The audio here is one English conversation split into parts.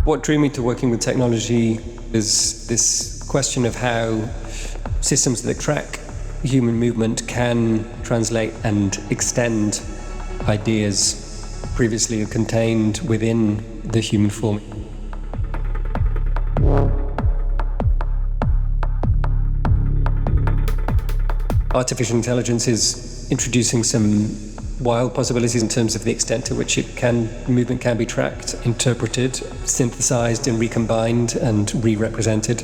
What drew me to working with technology is this question of how systems that track human movement can translate and extend ideas previously contained within the human form. Artificial intelligence is introducing some wild possibilities in terms of the extent to which movement can be tracked, interpreted, synthesized and recombined and re-represented.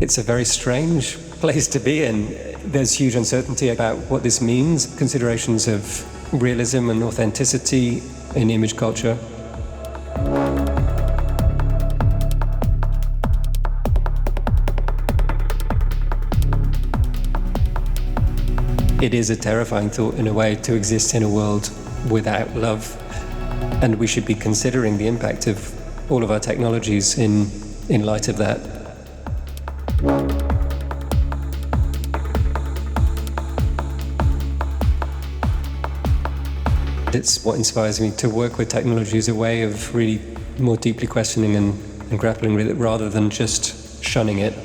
It's a very strange place to be in. There's huge uncertainty about what this means, considerations of realism and authenticity in image culture. It is a terrifying thought, in a way, to exist in a world without love. And we should be considering the impact of all of our technologies in light of that. It's what inspires me to work with technology as a way of really more deeply questioning and grappling with it rather than just shunning it.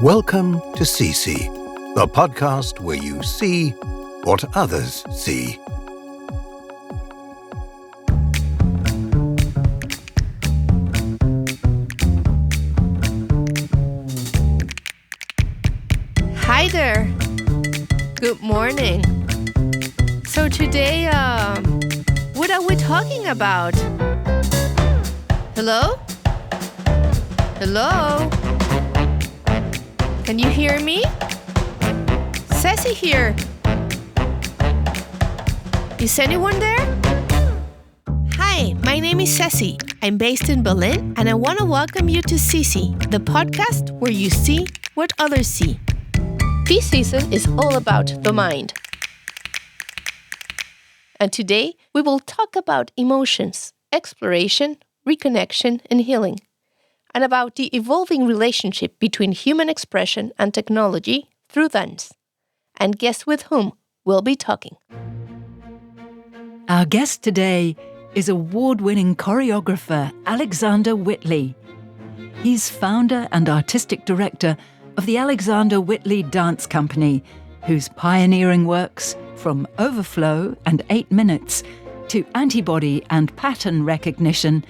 Welcome to CC, the podcast where you see what others see. Hi there. Good morning. So today, what are we talking about? Hello? Hello? Can you hear me? Sassy here. Is anyone there? Hi, my name is Sassy. I'm based in Berlin and I want to welcome you to CC, the podcast where you see what others see. This season is all about the mind. And today we will talk about emotions, exploration, reconnection and healing, and about the evolving relationship between human expression and technology through dance. And guess with whom we'll be talking. Our guest today is award-winning choreographer Alexander Whitley. He's founder and artistic director of the Alexander Whitley Dance Company, whose pioneering works, from Overflow and 8 Minutes to Antibody and Pattern Recognition,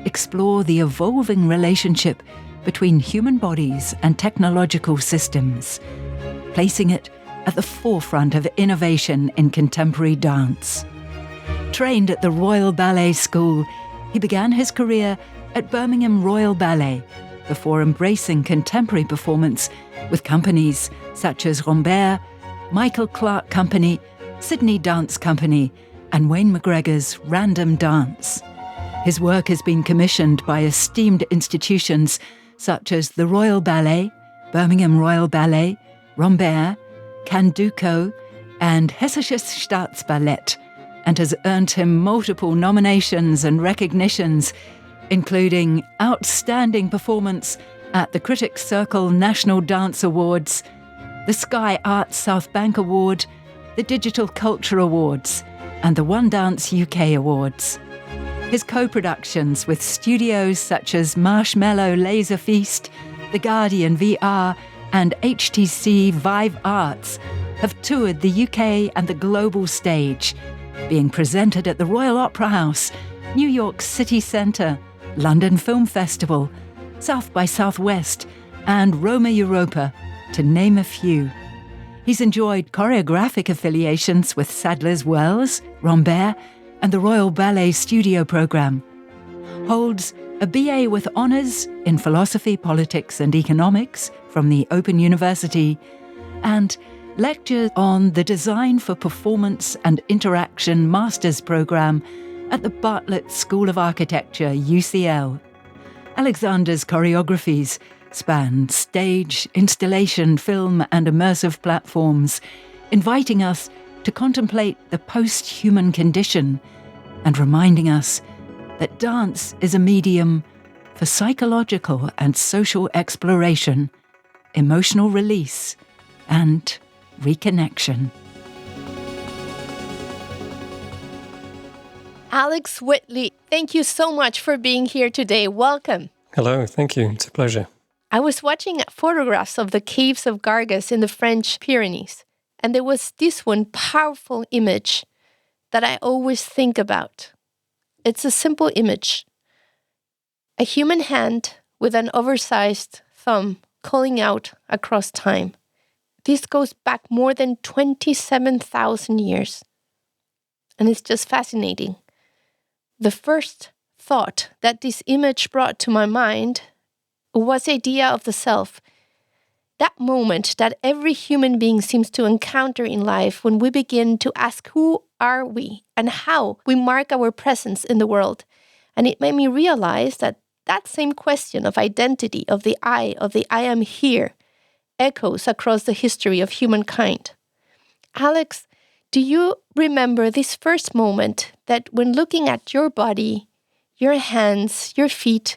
explore the evolving relationship between human bodies and technological systems, placing it at the forefront of innovation in contemporary dance. Trained at the Royal Ballet School, he began his career at Birmingham Royal Ballet before embracing contemporary performance with companies such as Rambert, Michael Clark Company, Sydney Dance Company, and Wayne McGregor's Random Dance. His work has been commissioned by esteemed institutions such as the Royal Ballet, Birmingham Royal Ballet, Rambert, Canduco, and Hessisches Staatsballett, and has earned him multiple nominations and recognitions, including Outstanding Performance at the Critics Circle National Dance Awards, the Sky Arts South Bank Award, the Digital Culture Awards, and the One Dance UK Awards. His co-productions with studios such as Marshmallow Laser Feast, The Guardian VR, and HTC Vive Arts have toured the UK and the global stage, being presented at the Royal Opera House, New York City Centre, London Film Festival, South by Southwest, and Roma Europa, to name a few. He's enjoyed choreographic affiliations with Sadler's Wells, Rambert, and the Royal Ballet Studio Programme, holds a BA with honours in Philosophy, Politics and Economics from the Open University, and lectures on the Design for Performance and Interaction Master's Programme at the Bartlett School of Architecture, UCL. Alexander's choreographies span stage, installation, film and immersive platforms, inviting us to contemplate the post-human condition and reminding us that dance is a medium for psychological and social exploration, emotional release, and reconnection. Alex Whitley, thank you so much for being here today. Welcome. Hello, thank you. It's a pleasure. I was watching photographs of the caves of Gargas in the French Pyrenees, and there was this one powerful image that I always think about. It's a simple image. A human hand with an oversized thumb calling out across time. This goes back more than 27,000 years. And it's just fascinating. The first thought that this image brought to my mind was the idea of the self. That moment that every human being seems to encounter in life when we begin to ask who are we and how we mark our presence in the world. And it made me realize that same question of identity, of the I am here, echoes across the history of humankind. Alex, do you remember this first moment that when looking at your body, your hands, your feet,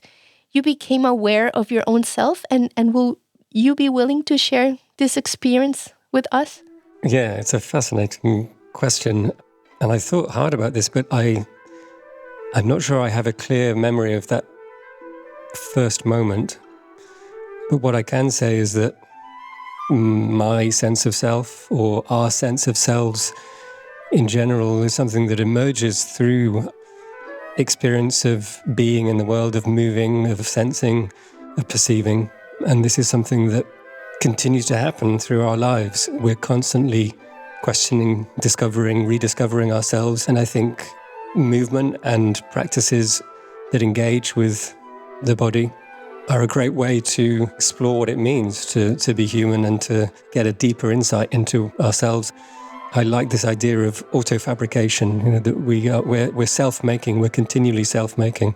you became aware of your own self? And will you be willing to share this experience with us? Yeah, it's a fascinating question. And I thought hard about this, but I'm not sure I have a clear memory of that first moment. But what I can say is that my sense of self, or our sense of selves in general, is something that emerges through experience of being in the world, of moving, of sensing, of perceiving. And this is something that continues to happen through our lives. We're constantly questioning, discovering, rediscovering ourselves. And I think movement and practices that engage with the body are a great way to explore what it means to be human and to get a deeper insight into ourselves. I like this idea of auto-fabrication, that we're self-making, we're continually self-making,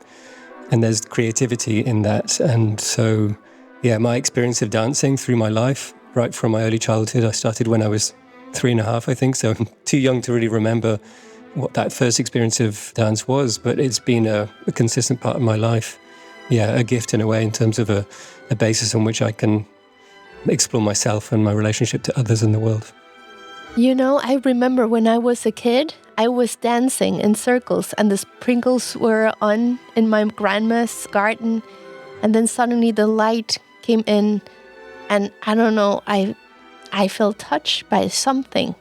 and there's creativity in that. And so, my experience of dancing through my life, right from my early childhood, I started when I was 3.5, I think, so I'm too young to really remember what that first experience of dance was, but it's been a consistent part of my life. A gift in a way, in terms of a basis on which I can explore myself and my relationship to others in the world. I remember when I was a kid, I was dancing in circles and the sprinkles were on in my grandma's garden. And then suddenly the light came in and I don't know, I felt touched by something.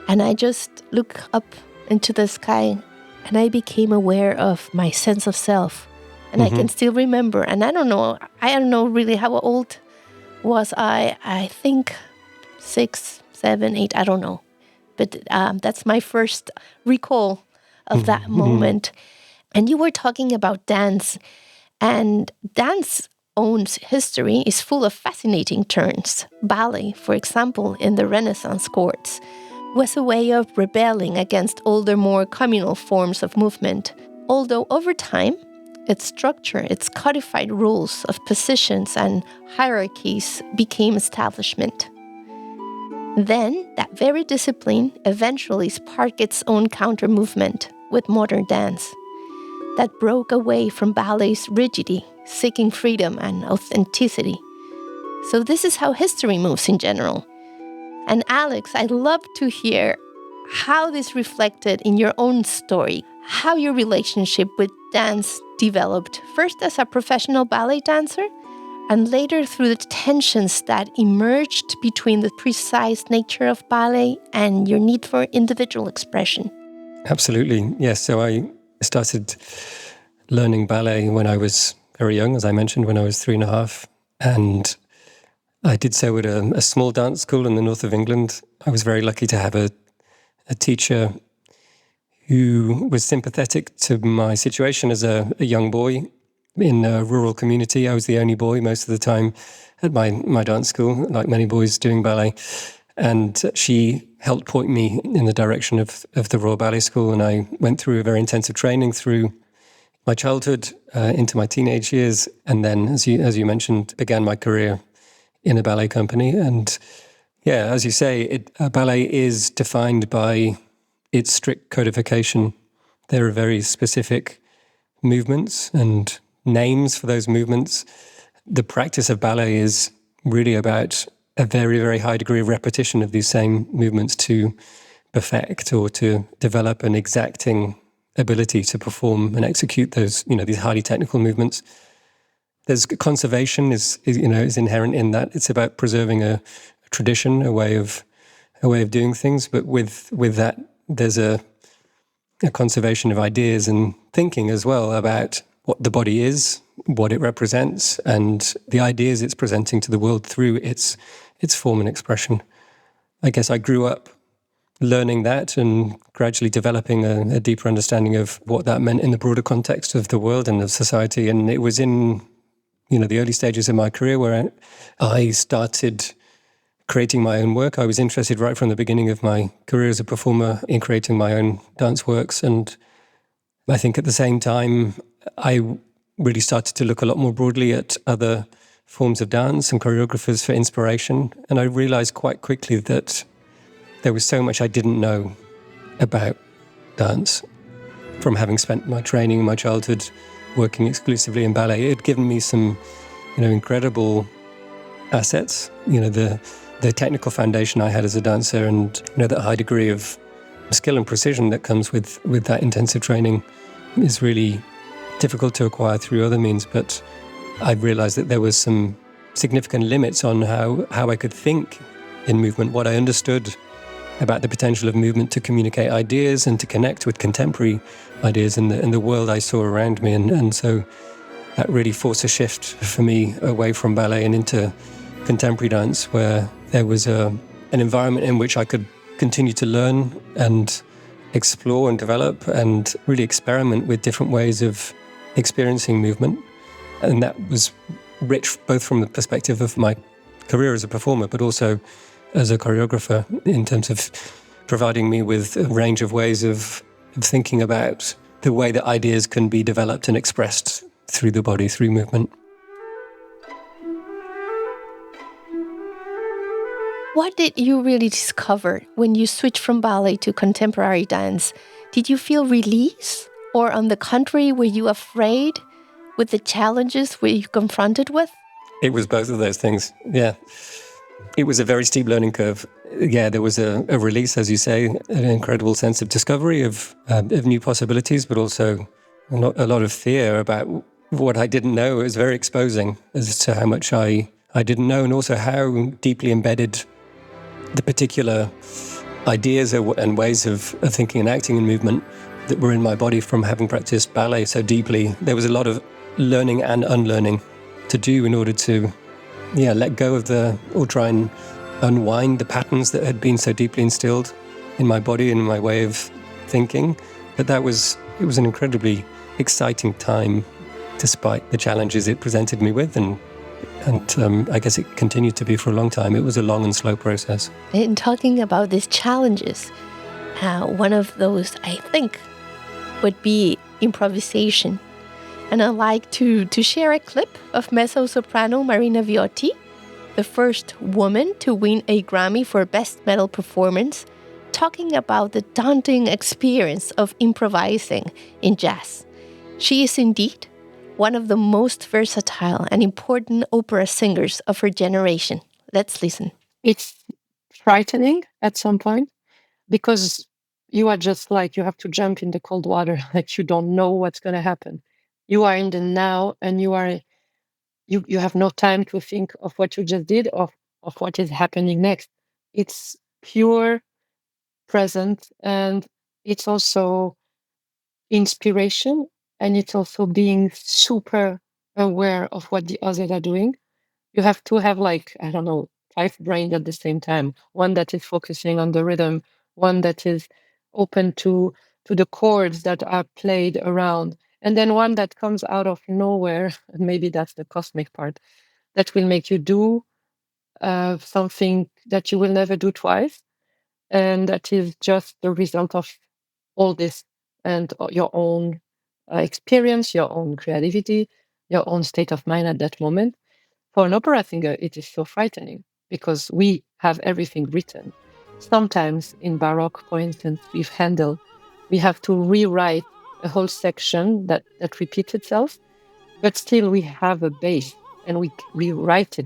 And I just looked up into the sky and I became aware of my sense of self. And I can still remember. And I don't know really how old was I. I think 6, 7, 8, I don't know. But that's my first recall of that moment. And you were talking about dance. And dance own history is full of fascinating turns. Ballet, for example, in the Renaissance courts, was a way of rebelling against older, more communal forms of movement. Although over time, its structure, its codified rules of positions and hierarchies became establishment. Then, that very discipline eventually sparked its own counter-movement with modern dance that broke away from ballet's rigidity, seeking freedom and authenticity. So this is how history moves in general. And Alex, I'd love to hear how this reflected in your own story, how your relationship with dance developed, first as a professional ballet dancer, and later through the tensions that emerged between the precise nature of ballet and your need for individual expression. Absolutely, yes. So I started learning ballet when I was very young, as I mentioned, when I was 3.5. And I did so at a small dance school in the north of England. I was very lucky to have a teacher who was sympathetic to my situation as a young boy in a rural community. I was the only boy most of the time at my dance school, like many boys doing ballet. And she helped point me in the direction of the Royal Ballet School. And I went through a very intensive training through my childhood into my teenage years. And then, as you mentioned, began my career in a ballet company. And Yeah, as you say, ballet is defined by its strict codification. There are very specific movements and names for those movements. The practice of ballet is really about a very, very high degree of repetition of these same movements to perfect or to develop an exacting ability to perform and execute those, these highly technical movements. There's conservation is inherent in that. It's about preserving a tradition, a way of doing things. But with that, there's a conservation of ideas and thinking as well about what the body is, what it represents, and the ideas it's presenting to the world through its form and expression. I guess I grew up learning that and gradually developing a deeper understanding of what that meant in the broader context of the world and of society. And it was in the early stages of my career where I started creating my own work. I was interested right from the beginning of my career as a performer in creating my own dance works. And I think at the same time, I really started to look a lot more broadly at other forms of dance and choreographers for inspiration. And I realized quite quickly that there was so much I didn't know about dance from having spent my training in my childhood working exclusively in ballet. It had given me some, incredible assets, the technical foundation I had as a dancer and, that high degree of skill and precision that comes with that intensive training is really difficult to acquire through other means. But I realized that there was some significant limits on how I could think in movement, what I understood about the potential of movement to communicate ideas and to connect with contemporary ideas in the world I saw around me. And so that really forced a shift for me away from ballet and into contemporary dance, where there was an environment in which I could continue to learn and explore and develop and really experiment with different ways of experiencing movement. And that was rich both from the perspective of my career as a performer, but also as a choreographer, in terms of providing me with a range of ways of thinking about the way that ideas can be developed and expressed through the body, through movement. What did you really discover when you switched from ballet to contemporary dance? Did you feel release? Or on the contrary, were you afraid with the challenges were you confronted with? It was both of those things, yeah. It was a very steep learning curve. Yeah, there was a release, as you say, an incredible sense of discovery of new possibilities, but also a lot of fear about what I didn't know. It was very exposing as to how much I didn't know, and also how deeply embedded the particular ideas and ways of thinking and acting and movement that were in my body from having practiced ballet so deeply. There was a lot of learning and unlearning to do in order to let go of or try and unwind the patterns that had been so deeply instilled in my body and in my way of thinking. But it was an incredibly exciting time, despite the challenges it presented me with, and I guess it continued to be for a long time. It was a long and slow process. In talking about these challenges, one of those, I think, would be improvisation. And I'd like to share a clip of mezzo-soprano Marina Viotti, the first woman to win a Grammy for Best Metal Performance, talking about the daunting experience of improvising in jazz. She is indeed one of the most versatile and important opera singers of her generation. Let's listen. It's frightening at some point because you are just like, you have to jump in the cold water, like you don't know what's going to happen. You are in the now, and you have no time to think of what you just did, of what is happening next. It's pure present, and it's also inspiration, and it's also being super aware of what the others are doing. You have to have 5 brains at the same time. One that is focusing on the rhythm, one that is open to the chords that are played around, and then one that comes out of nowhere, and maybe that's the cosmic part, that will make you do something that you will never do twice, and that is just the result of all this and your own experience, your own creativity, your own state of mind at that moment. For an opera singer, it is so frightening because we have everything written. Sometimes in Baroque, for instance, with Handel, we have to rewrite a whole section that repeats itself, but still we have a base and we rewrite it.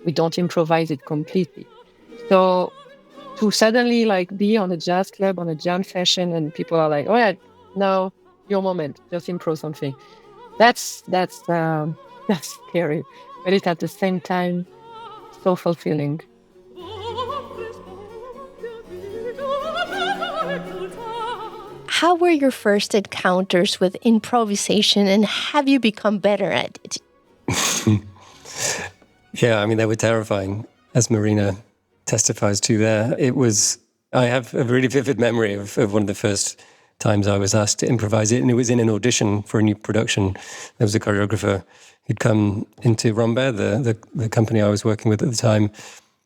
We don't improvise it completely. So to suddenly be on a jazz club, on a jam session, and people are like, "Oh yeah, now your moment, just improv something." That's scary, but it's at the same time so fulfilling. How were your first encounters with improvisation, and have you become better at it? Yeah, they were terrifying, as Marina testifies to there. I have a really vivid memory of one of the first times I was asked to improvise it, and it was in an audition for a new production. There was a choreographer who'd come into Rambert, the company I was working with at the time,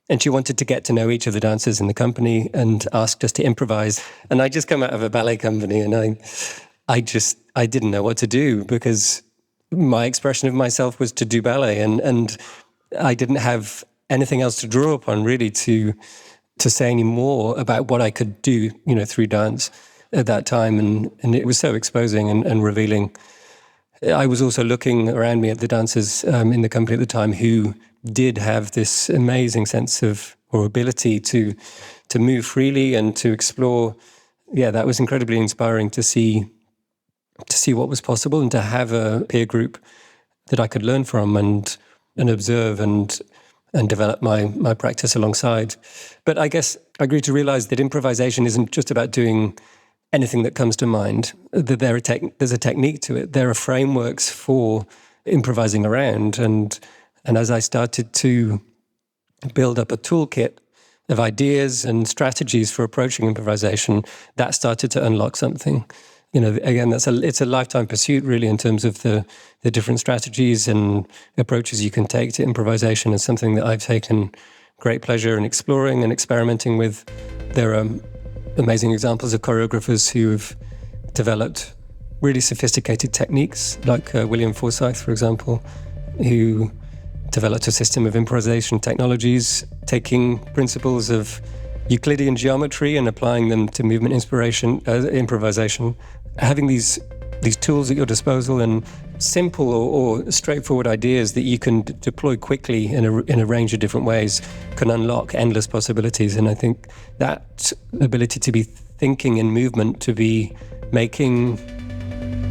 and she wanted to get to know each of the dancers in the company and asked us to improvise. And I just come out of a ballet company, and I didn't know what to do, because my expression of myself was to do ballet, and I didn't have anything else to draw upon really to say any more about what I could do, through dance at that time. And it was so exposing and revealing. I was also looking around me at the dancers in the company at the time who did have this amazing sense of, or ability to move freely and to explore. Yeah, that was incredibly inspiring to see what was possible, and to have a peer group that I could learn from and observe and develop my practice alongside. But I guess I grew to realize that improvisation isn't just about doing anything that comes to mind, that there's a technique to it. There are frameworks for improvising around. And as I started to build up a toolkit of ideas and strategies for approaching improvisation, that started to unlock something. Again, it's a lifetime pursuit, really, in terms of the different strategies and approaches you can take to improvisation. Is something that I've taken great pleasure in exploring and experimenting with. There are amazing examples of choreographers who have developed really sophisticated techniques, like William Forsythe, for example, who developed a system of improvisation technologies, taking principles of Euclidean geometry and applying them to movement improvisation. Having these tools at your disposal and simple or straightforward ideas that you can deploy quickly in a range of different ways can unlock endless possibilities. And I think that ability to be thinking in movement, to be making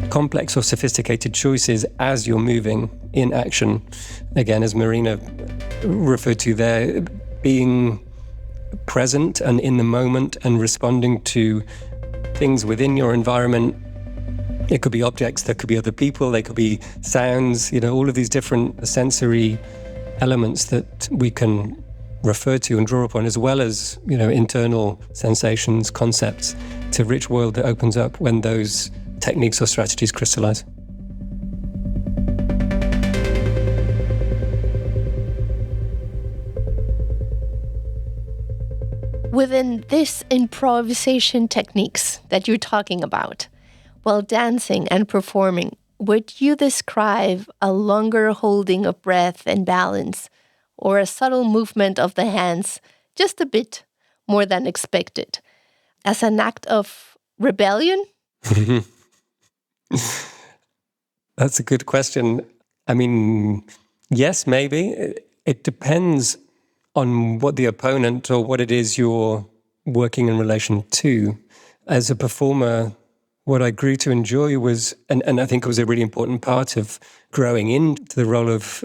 complex or sophisticated choices as you're moving in action, again, as Marina referred to there, being present and in the moment and responding to things within your environment. It could be objects, there could be other people, they could be sounds, all of these different sensory elements that we can refer to and draw upon, as well as, internal sensations, concepts. It's a rich world that opens up when those techniques or strategies crystallize. Within this improvisation techniques that you're talking about, while dancing and performing, would you describe a longer holding of breath and balance, or a subtle movement of the hands, just a bit more than expected, as an act of rebellion? That's a good question. Yes, maybe. It depends on what the opponent or what it is you're working in relation to. As a performer, what I grew to enjoy was, and I think it was a really important part of growing into the role of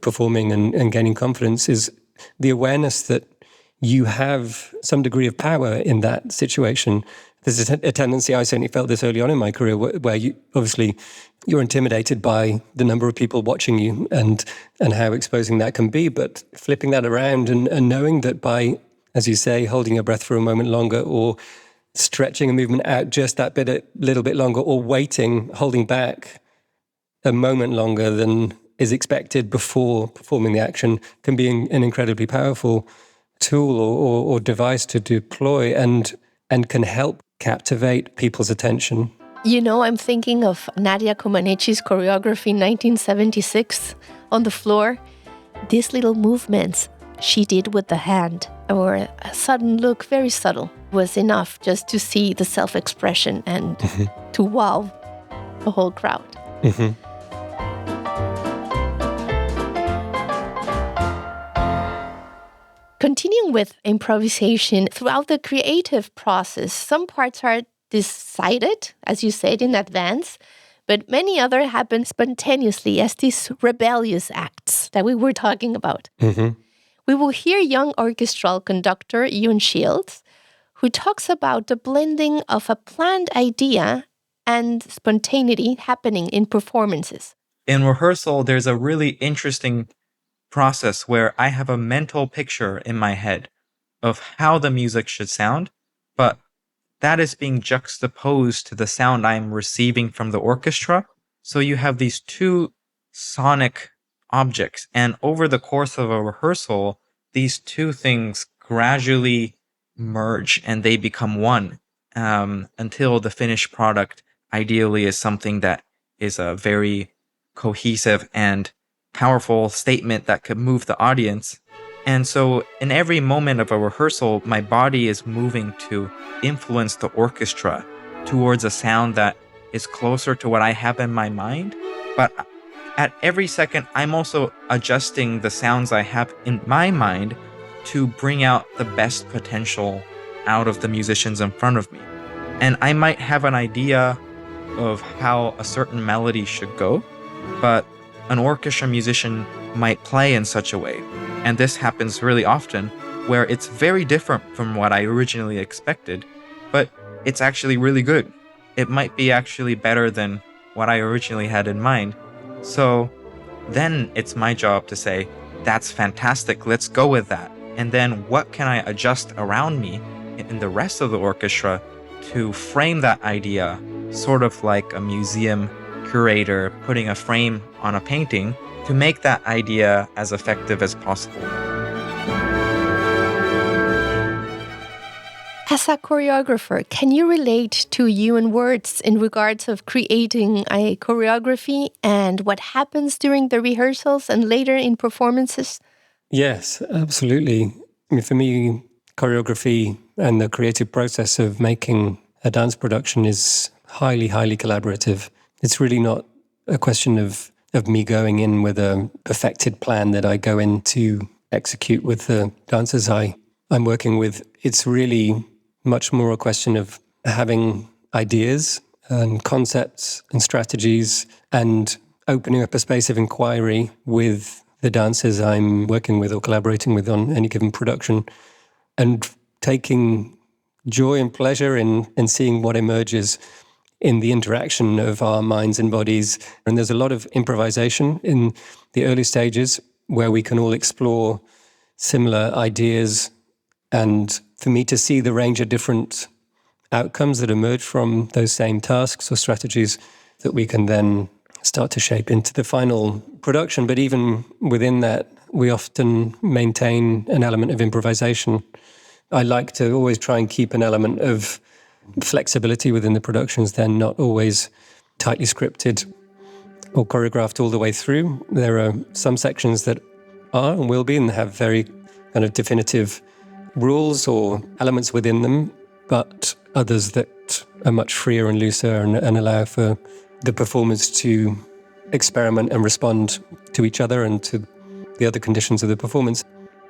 performing and gaining confidence, is the awareness that you have some degree of power in that situation. There's a tendency, I certainly felt this early on in my career, where you're intimidated by the number of people watching you and how exposing that can be. But flipping that around and knowing that by, as you say, holding your breath for a moment longer, or stretching a movement out just that little bit longer, or waiting, holding back a moment longer than is expected before performing the action, can be an incredibly powerful tool or device to deploy and can help captivate people's attention. I'm thinking of Nadia Comaneci's choreography in 1976 on the floor. These little movements, she did with the hand, or a sudden look, very subtle, was enough just to see the self-expression and to wow the whole crowd. Continuing with improvisation, throughout the creative process, some parts are decided, as you said, in advance, but many other happen spontaneously as these rebellious acts that we were talking about. We will hear young orchestral conductor Ewan Shields, who talks about the blending of a planned idea and spontaneity happening in performances. In rehearsal, there's a really interesting process where I have a mental picture in my head of how the music should sound, but that is being juxtaposed to the sound I'm receiving from the orchestra. So you have these two sonic objects, and over the course of a rehearsal, these two things gradually merge and they become one, until the finished product ideally is something that is a very cohesive and powerful statement that could move the audience. And so in every moment of a rehearsal, my body is moving to influence the orchestra towards a sound that is closer to what I have in my mind. But at every second, I'm also adjusting the sounds I have in my mind to bring out the best potential out of the musicians in front of me. And I might have an idea of how a certain melody should go, but an orchestra musician might play in such a way, and this happens really often, where it's very different from what I originally expected, but it's actually really good. It might be actually better than what I originally had in mind. So then it's my job to say, that's fantastic, let's go with that. And then what can I adjust around me in the rest of the orchestra to frame that idea, sort of like a museum curator putting a frame on a painting, to make that idea as effective as possible. As a choreographer, can you relate to Ewan words in regards of creating a choreography and what happens during the rehearsals and later in performances? Yes, absolutely. I mean, for me, choreography and the creative process of making a dance production is highly, highly collaborative. It's really not a question of me going in with a perfected plan that I go in to execute with the dancers I'm working with. It's really much more a question of having ideas and concepts and strategies and opening up a space of inquiry with the dancers I'm working with or collaborating with on any given production, and taking joy and pleasure in seeing what emerges in the interaction of our minds and bodies. And there's a lot of improvisation in the early stages where we can all explore similar ideas, and for me to see the range of different outcomes that emerge from those same tasks or strategies that we can then start to shape into the final production. But even within that, we often maintain an element of improvisation. I like to always try and keep an element of flexibility within the productions. They're not always tightly scripted or choreographed all the way through. There are some sections that are and will be and have very kind of definitive rules or elements within them, but others that are much freer and looser and allow for the performers to experiment and respond to each other and to the other conditions of the performance.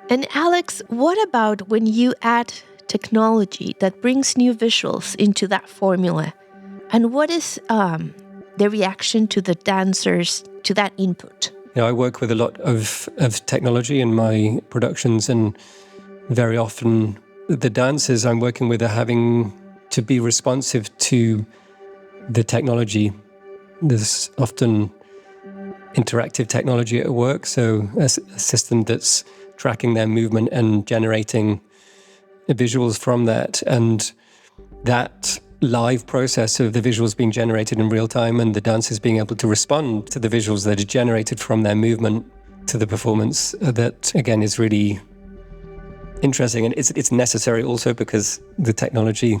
And Alex, what about when you add technology that brings new visuals into that formula? And what is the reaction to the dancers to that input? I work with a lot of technology in my productions, and very often the dancers I'm working with are having to be responsive to the technology. There's often interactive technology at work, so a system that's tracking their movement and generating visuals from that. And that live process of the visuals being generated in real time and the dancers being able to respond to the visuals that are generated from their movement to the performance, that again is really interesting. And it's necessary also because the technology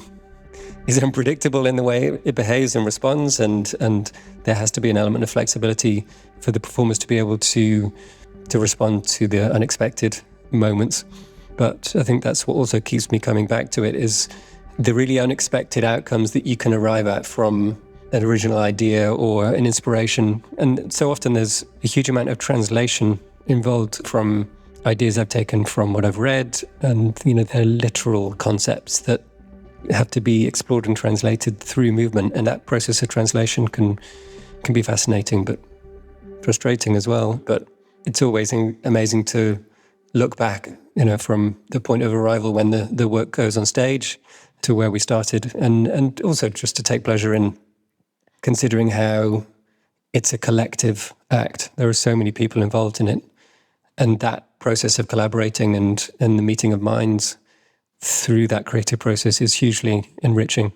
is unpredictable in the way it behaves and responds, and there has to be an element of flexibility for the performers to be able to respond to the unexpected moments. But I think that's what also keeps me coming back to it, is the really unexpected outcomes that you can arrive at from an original idea or an inspiration. And so often there's a huge amount of translation involved from ideas I've taken from what I've read, and they're literal concepts that have to be explored and translated through movement. And that process of translation can be fascinating but frustrating as well. But it's always amazing to look back, from the point of arrival when the work goes on stage to where we started, and also just to take pleasure in considering how it's a collective act. There are so many people involved in it, and that process of collaborating and the meeting of minds through that creative process is hugely enriching.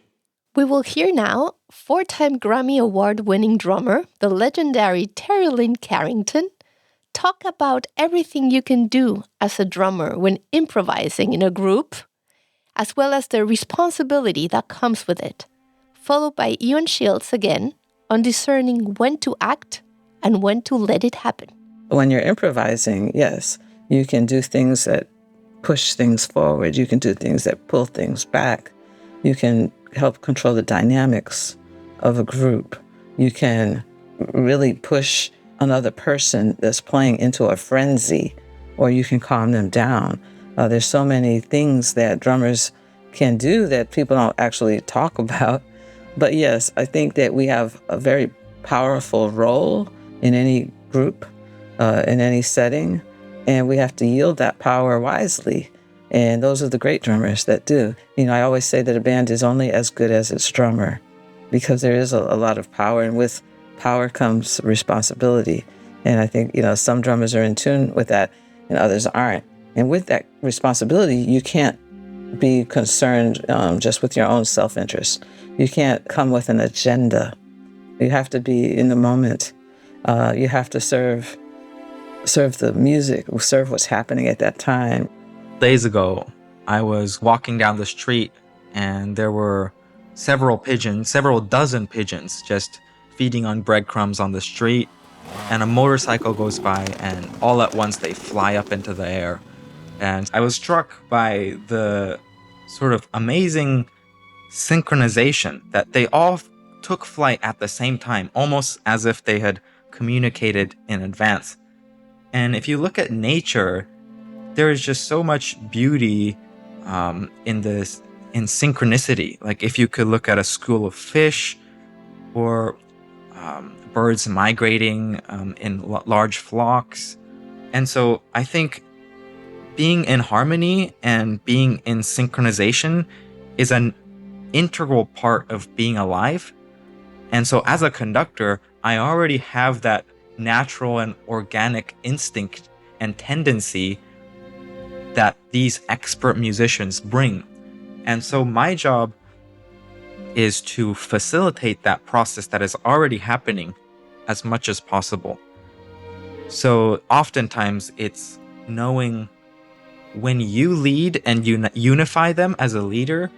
We will hear now 4-time Grammy Award-winning drummer, the legendary Terry Lynn Carrington, talk about everything you can do as a drummer when improvising in a group, as well as the responsibility that comes with it, followed by Ian Shields again on discerning when to act and when to let it happen. When you're improvising, yes, you can do things that push things forward. You can do things that pull things back. You can help control the dynamics of a group. You can really push another person that's playing into a frenzy, or you can calm them down. There's so many things that drummers can do that people don't actually talk about. But yes, I think that we have a very powerful role in any group, in any setting, and we have to yield that power wisely. And those are the great drummers that do. I always say that a band is only as good as its drummer, because there is a lot of power, and with power comes responsibility. And I think, some drummers are in tune with that and others aren't. And with that responsibility, you can't be concerned just with your own self-interest. You can't come with an agenda. You have to be in the moment. You have to serve the music, serve what's happening at that time. Days ago, I was walking down the street and there were several dozen pigeons just feeding on breadcrumbs on the street, and a motorcycle goes by, and all at once they fly up into the air. And I was struck by the sort of amazing synchronization that they all took flight at the same time, almost as if they had communicated in advance. And if you look at nature, there is just so much beauty in synchronicity. Like if you could look at a school of fish, or birds migrating in large flocks. And so I think being in harmony and being in synchronization is an integral part of being alive. And so as a conductor, I already have that natural and organic instinct and tendency that these expert musicians bring. And so my job is to facilitate that process that is already happening as much as possible. So oftentimes it's knowing when you lead and unify them as a leader,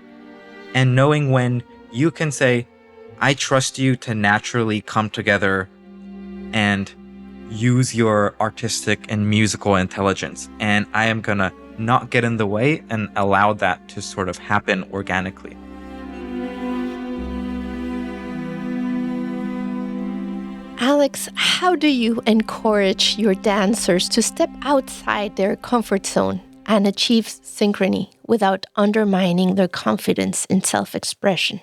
and knowing when you can say, I trust you to naturally come together and use your artistic and musical intelligence, and I am gonna not get in the way and allow that to sort of happen organically. Alex, how do you encourage your dancers to step outside their comfort zone and achieve synchrony without undermining their confidence in self-expression?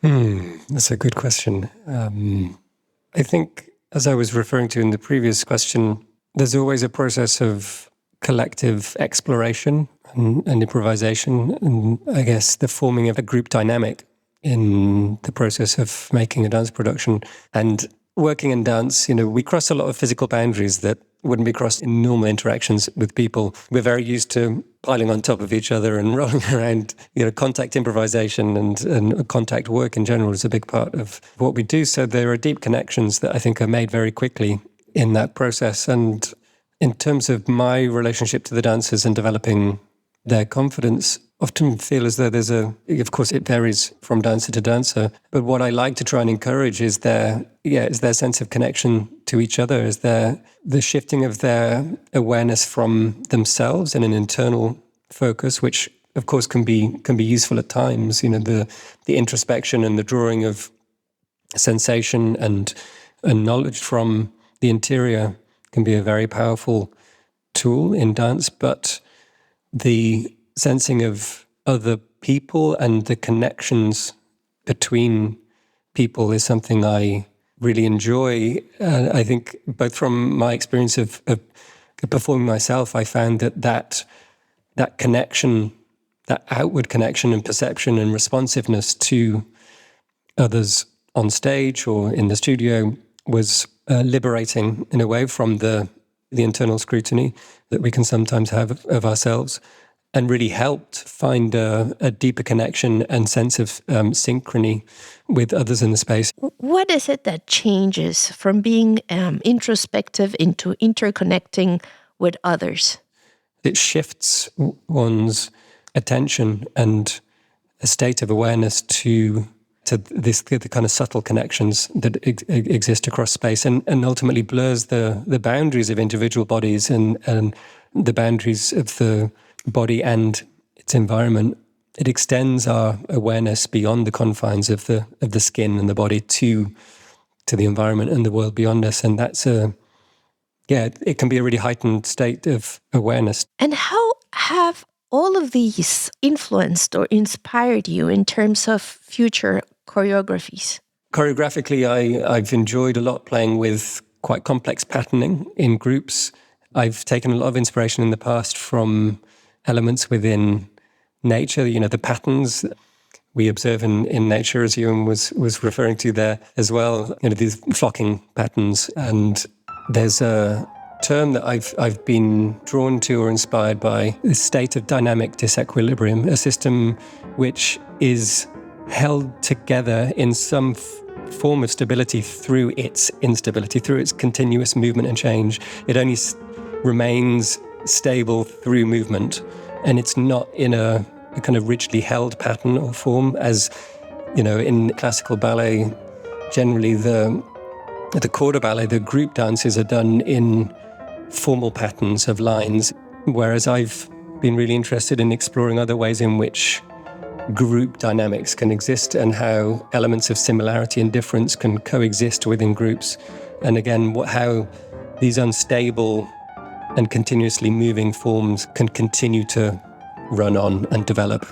That's a good question. I think, as I was referring to in the previous question, there's always a process of collective exploration and improvisation, and I guess the forming of a group dynamic in the process of making a dance production. And working in dance, we cross a lot of physical boundaries that wouldn't be crossed in normal interactions with people. We're very used to piling on top of each other and rolling around. Contact improvisation and contact work in general is a big part of what we do. So there are deep connections that I think are made very quickly in that process. And in terms of my relationship to the dancers and developing their confidence, often feel as though of course it varies from dancer to dancer, but what I like to try and encourage is their sense of connection to each other, is the shifting of their awareness from themselves and an internal focus, which of course can be useful at times, the introspection and the drawing of sensation and knowledge from the interior can be a very powerful tool in dance, but the sensing of other people and the connections between people is something I really enjoy. I think both from my experience of performing myself, I found that connection, that outward connection and perception and responsiveness to others on stage or in the studio was liberating in a way from the internal scrutiny that we can sometimes have of ourselves, and really helped find a deeper connection and sense of synchrony with others in the space. What is it that changes from being introspective into interconnecting with others? It shifts one's attention and a state of awareness to the kind of subtle connections that exist across space, and ultimately blurs the boundaries of individual bodies and the boundaries of the body and its environment. It extends our awareness beyond the confines of the skin and the body to the environment and the world beyond us, and it can be a really heightened state of awareness. And how have all of these influenced or inspired you in terms of future choreographies? Choreographically, I've enjoyed a lot playing with quite complex patterning in groups. I've taken a lot of inspiration in the past from elements within nature, the patterns we observe in nature, as Ewan was referring to there as well, these flocking patterns. And there's a term that I've been drawn to or inspired by, this state of dynamic disequilibrium, a system which is held together in some form of stability through its instability, through its continuous movement and change. It only remains stable through movement, and it's not in a kind of rigidly held pattern or form, as in classical ballet. Generally, the corps de ballet, the group dances, are done in formal patterns of lines, whereas I've been really interested in exploring other ways in which group dynamics can exist and how elements of similarity and difference can coexist within groups. And again, how these unstable and continuously moving forms can continue to run on and develop.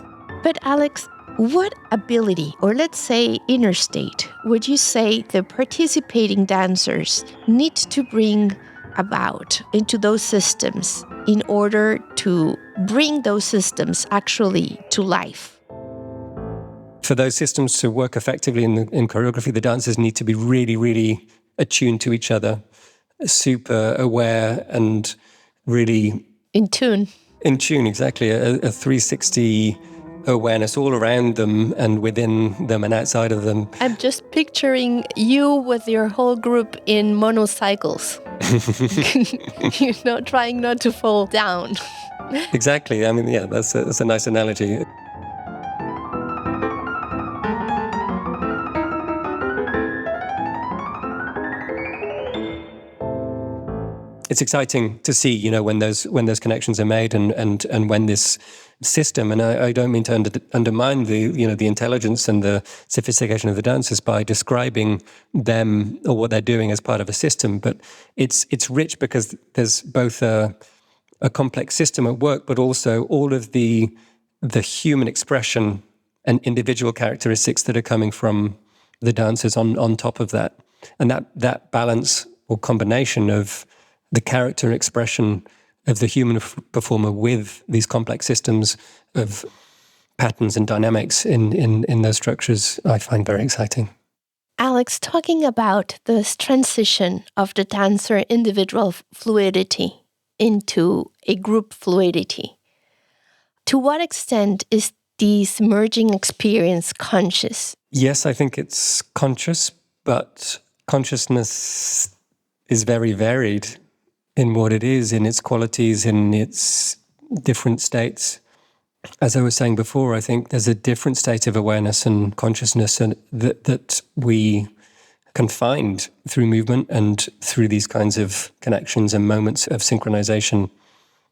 But Alex, what ability, or let's say inner state, would you say the participating dancers need to bring about into those systems in order to bring those systems actually to life? For those systems to work effectively in choreography, the dancers need to be really, really attuned to each other, super aware and really... In tune. In tune, exactly. A 360 awareness all around them and within them and outside of them. I'm just picturing you with your whole group in monocycles. Trying not to fall down. Exactly. I mean, yeah, that's a nice analogy. It's exciting to see, when those connections are made and when this system, and I don't mean to undermine the intelligence and the sophistication of the dancers by describing them or what they're doing as part of a system, but it's rich because there's both a complex system at work, but also all of the human expression and individual characteristics that are coming from the dancers on top of that, and that balance or combination of the character expression of the human performer with these complex systems of patterns and dynamics in those structures, I find very exciting. Alex, talking about this transition of the dancer individual fluidity into a group fluidity, to what extent is this merging experience conscious? Yes, I think it's conscious, but consciousness is very varied in what it is, in its qualities, in its different states. as I was saying before, I think there's a different state of awareness and consciousness and that we can find through movement and through these kinds of connections and moments of synchronization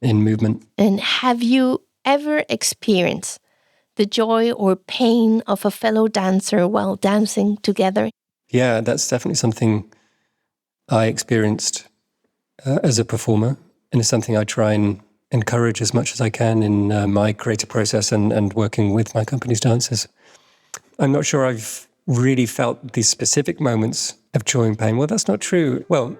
in movement. And have you ever experienced the joy or pain of a fellow dancer while dancing together? Yeah, that's definitely something I experienced as a performer, and it's something I try and encourage as much as I can in my creative process and working with my company's dancers. I'm not sure I've really felt these specific moments of joy and pain. Well, that's not true. Well,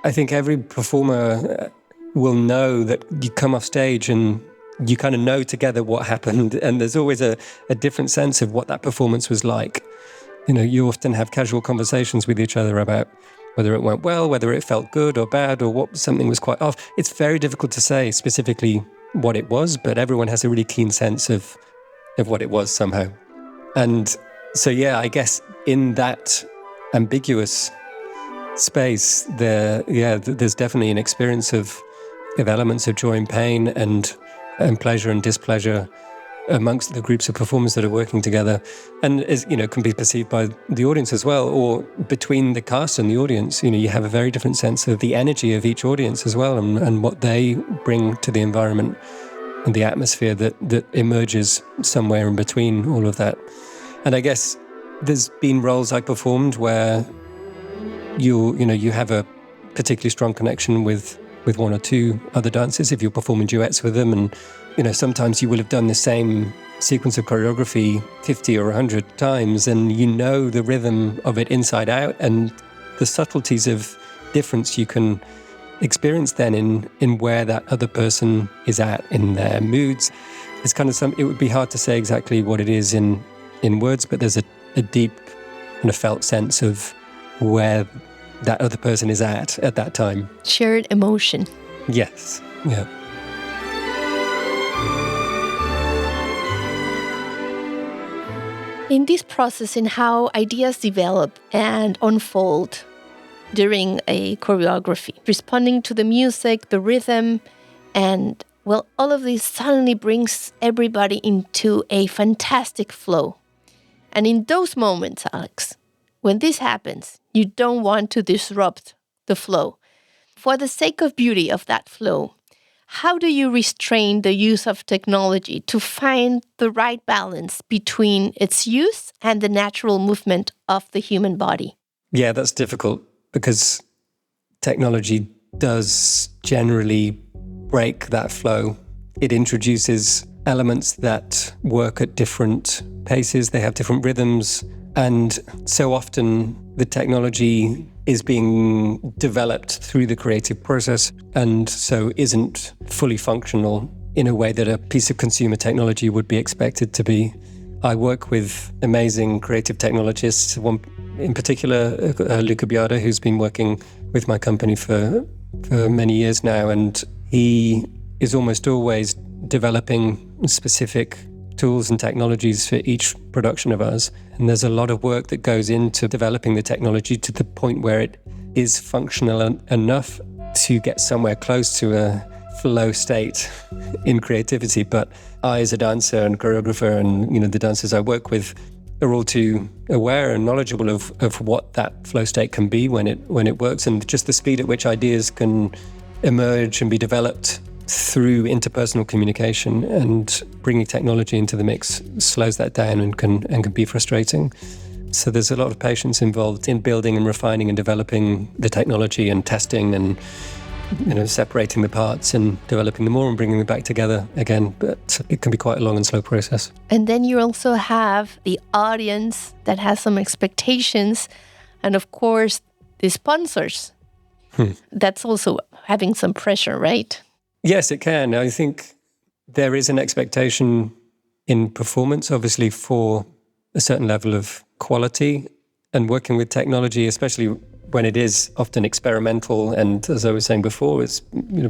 I think every performer will know that you come off stage and you kind of know together what happened, and there's always a different sense of what that performance was like. You know, you often have casual conversations with each other about whether it went well, whether it felt good or bad, or what something was quite off. It's very difficult to say specifically what it was, but everyone has a really keen sense of what it was somehow. And so, yeah, I guess in that ambiguous space, there's definitely an experience of elements of joy and pain and pleasure and displeasure amongst the groups of performers that are working together, and can be perceived by the audience as well, or between the cast and the audience. You have a very different sense of the energy of each audience as well, and what they bring to the environment and the atmosphere that emerges somewhere in between all of that. And I guess there's been roles I performed where you have a particularly strong connection with one or two other dancers if you're performing duets with them, and sometimes you will have done the same sequence of choreography 50 or 100 times, and the rhythm of it inside out, and the subtleties of difference you can experience then in where that other person is at in their moods. It's kind of it would be hard to say exactly what it is in words, but there's a deep kind of felt sense of where that other person is at that time. Shared emotion. Yes, yeah. In this process, in how ideas develop and unfold during a choreography, responding to the music, the rhythm, and all of this suddenly brings everybody into a fantastic flow. And in those moments, Alex, when this happens, you don't want to disrupt the flow. For the sake of beauty of that flow, how do you restrain the use of technology to find the right balance between its use and the natural movement of the human body? Yeah, that's difficult because technology does generally break that flow. It introduces elements that work at different paces, they have different rhythms, and so often the technology is being developed through the creative process and so isn't fully functional in a way that a piece of consumer technology would be expected to be. I work with amazing creative technologists, one in particular, Luca Biada, who's been working with my company for many years now, and he is almost always developing specific tools and technologies for each production of ours. And there's a lot of work that goes into developing the technology to the point where it is functional enough to get somewhere close to a flow state in creativity. But I, as a dancer and choreographer, and the dancers I work with, are all too aware and knowledgeable of what that flow state can be when it works, and just the speed at which ideas can emerge and be developed through interpersonal communication. And bringing technology into the mix slows that down and can be frustrating. So there's a lot of patience involved in building and refining and developing the technology and testing and separating the parts and developing them more and bringing them back together again. But it can be quite a long and slow process. And then you also have the audience that has some expectations, and of course the sponsors. That's also having some pressure, right? Yes, it can. I think there is an expectation in performance, obviously, for a certain level of quality, and working with technology, especially when it is often experimental and, as I was saying before, it's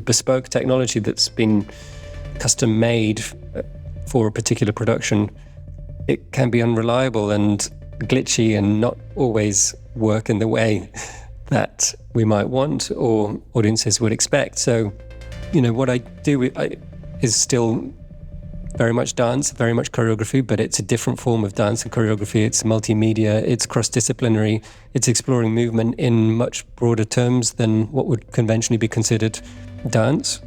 bespoke technology that's been custom made for a particular production. It can be unreliable and glitchy and not always work in the way that we might want or audiences would expect. So, what I do is still very much dance, very much choreography, but it's a different form of dance and choreography. It's multimedia, it's cross-disciplinary, it's exploring movement in much broader terms than what would conventionally be considered dance.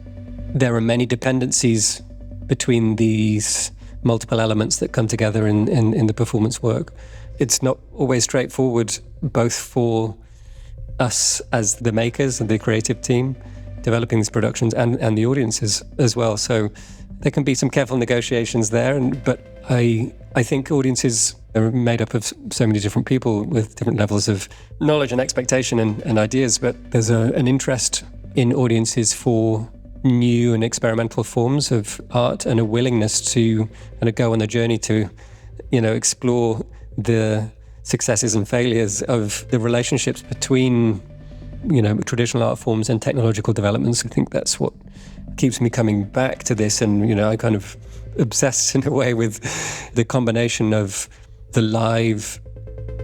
There are many dependencies between these multiple elements that come together in the performance work. It's not always straightforward, both for us as the makers and the creative team developing these productions and the audiences as well. So there can be some careful negotiations there, but I think audiences are made up of so many different people with different levels of knowledge and expectation and ideas, but there's an interest in audiences for new and experimental forms of art and a willingness to kind of go on the journey to, explore the successes and failures of the relationships between, traditional art forms and technological developments. I think that's what keeps me coming back to this, and I kind of obsessed in a way with the combination of the live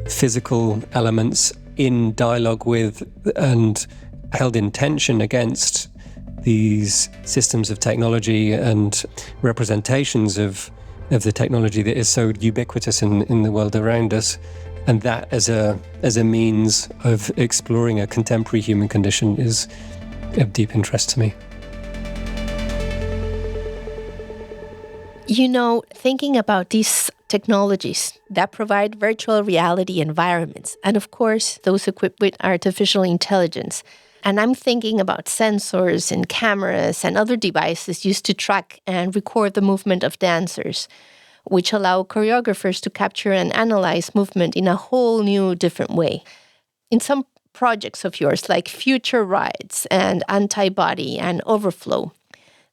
physical elements in dialogue with and held in tension against these systems of technology and representations of the technology that is so ubiquitous in the world around us, and that as a means of exploring a contemporary human condition is of deep interest to me. Thinking about these technologies that provide virtual reality environments, and of course, those equipped with artificial intelligence. And I'm thinking about sensors and cameras and other devices used to track and record the movement of dancers, which allow choreographers to capture and analyze movement in a whole new, different way. In some projects of yours, like Future Rides and Antibody and Overflow,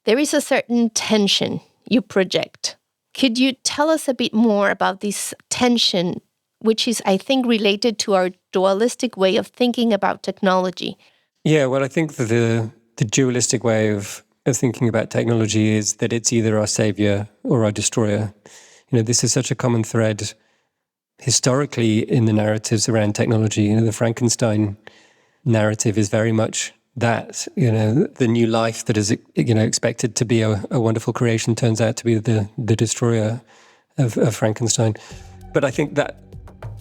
there is a certain tension you project. Could you tell us a bit more about this tension, which is, I think, related to our dualistic way of thinking about technology? Yeah, well, I think that the dualistic way of thinking about technology is that it's either our savior or our destroyer. This is such a common thread historically in the narratives around technology. The Frankenstein narrative is very much that, the new life that is, expected to be a wonderful creation turns out to be the destroyer of Frankenstein. But I think that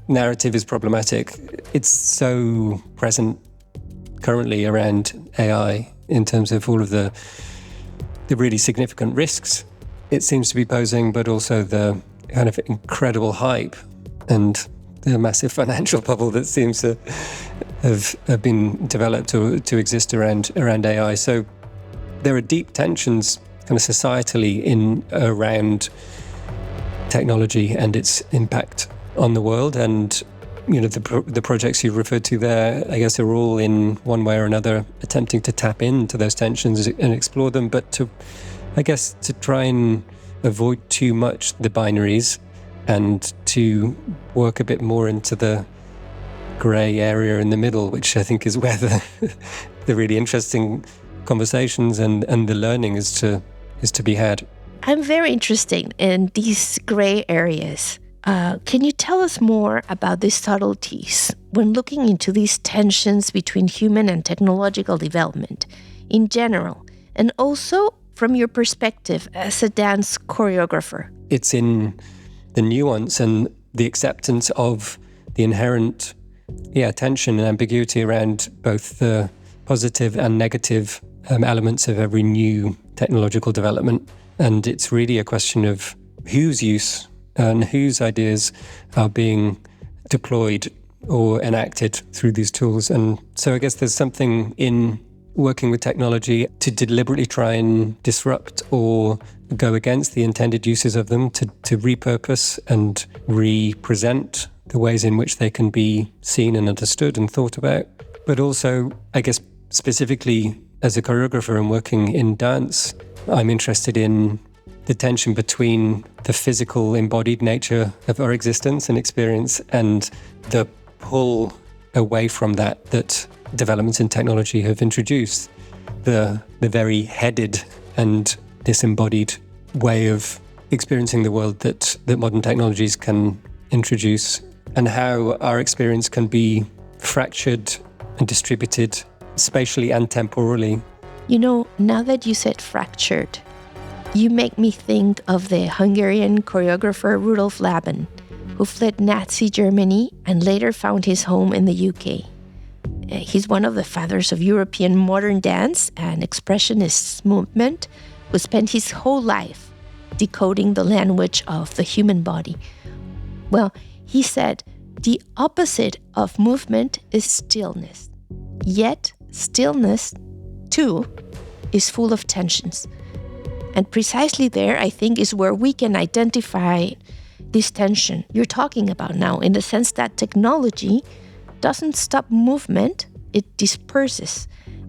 narrative is problematic. It's so present currently around AI in terms of all of the really significant risks it seems to be posing, but also the kind of incredible hype and the massive financial bubble that seems to have been developed to exist around AI. So there are deep tensions kind of societally around technology and its impact on the world. And the projects you referred to there, I guess, are all in one way or another attempting to tap into those tensions and explore them, but to try and avoid too much the binaries and to work a bit more into the grey area in the middle, which I think is where the really interesting conversations and the learning is to be had. I'm very interested in these grey areas. Can you tell us more about these subtleties when looking into these tensions between human and technological development in general, and also from your perspective as a dance choreographer? It's in the nuance and the acceptance of the inherent tension and ambiguity around both the positive and negative elements of every new technological development. And it's really a question of whose use and whose ideas are being deployed or enacted through these tools. And so I guess there's something in working with technology to deliberately try and disrupt or go against the intended uses of them, to repurpose and represent the ways in which they can be seen and understood and thought about. But also, I guess, specifically as a choreographer and working in dance, I'm interested in the tension between the physical embodied nature of our existence and experience and the pull away from that developments in technology have introduced. The very headed and disembodied way of experiencing the world that modern technologies can introduce, and how our experience can be fractured and distributed spatially and temporally. Now that you said fractured, You make me think of the Hungarian choreographer Rudolf Laban, who fled Nazi Germany and later found his home in the UK. He's one of the fathers of European modern dance and expressionist movement, who spent his whole life decoding the language of the human body. Well, he said, the opposite of movement is stillness. Yet, stillness, too, is full of tensions. And precisely there, I think, is where we can identify this tension you're talking about now, in the sense that technology doesn't stop movement, it disperses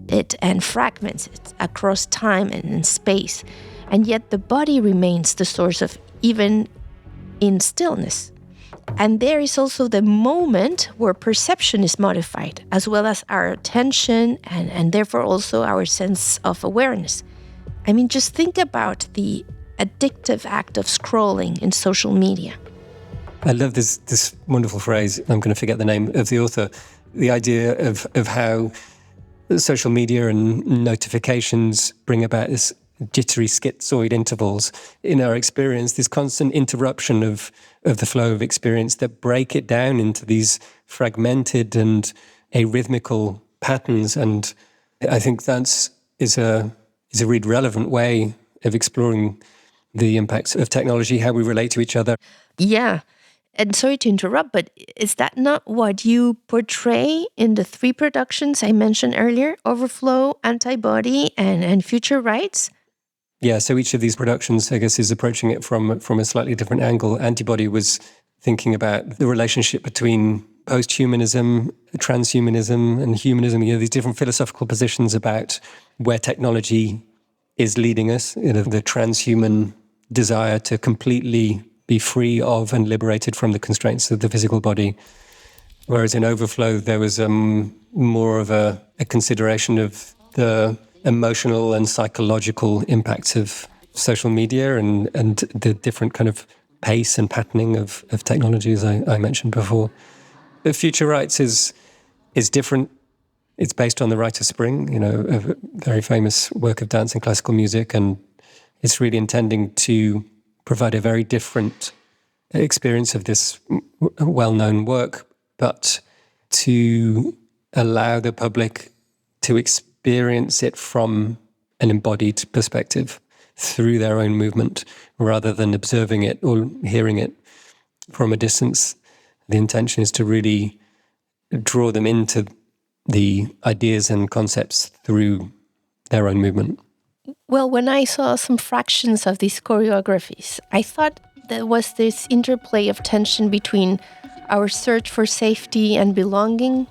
it and fragments it across time and space. And yet the body remains the source of even in stillness. And there is also the moment where perception is modified, as well as our attention and therefore also our sense of awareness. I mean, just think about the addictive act of scrolling in social media. I love this wonderful phrase. I'm going to forget the name of the author. The idea of how social media and notifications bring about this jittery schizoid intervals in our experience, this constant interruption of the flow of experience that break it down into these fragmented and arrhythmical patterns. And I think is a really relevant way of exploring the impacts of technology, how we relate to each other. Yeah. And sorry to interrupt, but is that not what you portray in the 3 productions I mentioned earlier? Overflow, Antibody, and Future Rights? Yeah, so each of these productions, I guess, is approaching it from a slightly different angle. Antibody was thinking about the relationship between post-humanism, transhumanism, and humanism, these different philosophical positions about where technology is leading us, the transhuman desire to completely be free of and liberated from the constraints of the physical body. Whereas in Overflow, there was more of a consideration of the emotional and psychological impacts of social media and the different kind of pace and patterning of technology, as I mentioned before. The Future Rights is different. It's based on the Rite of Spring, a very famous work of dance and classical music, and it's really intending to provide a very different experience of this well-known work, but to allow the public to experience it from an embodied perspective through their own movement, rather than observing it or hearing it from a distance. The intention is to really draw them into the ideas and concepts through their own movement. Well, when I saw some fractions of these choreographies, I thought there was this interplay of tension between our search for safety and belonging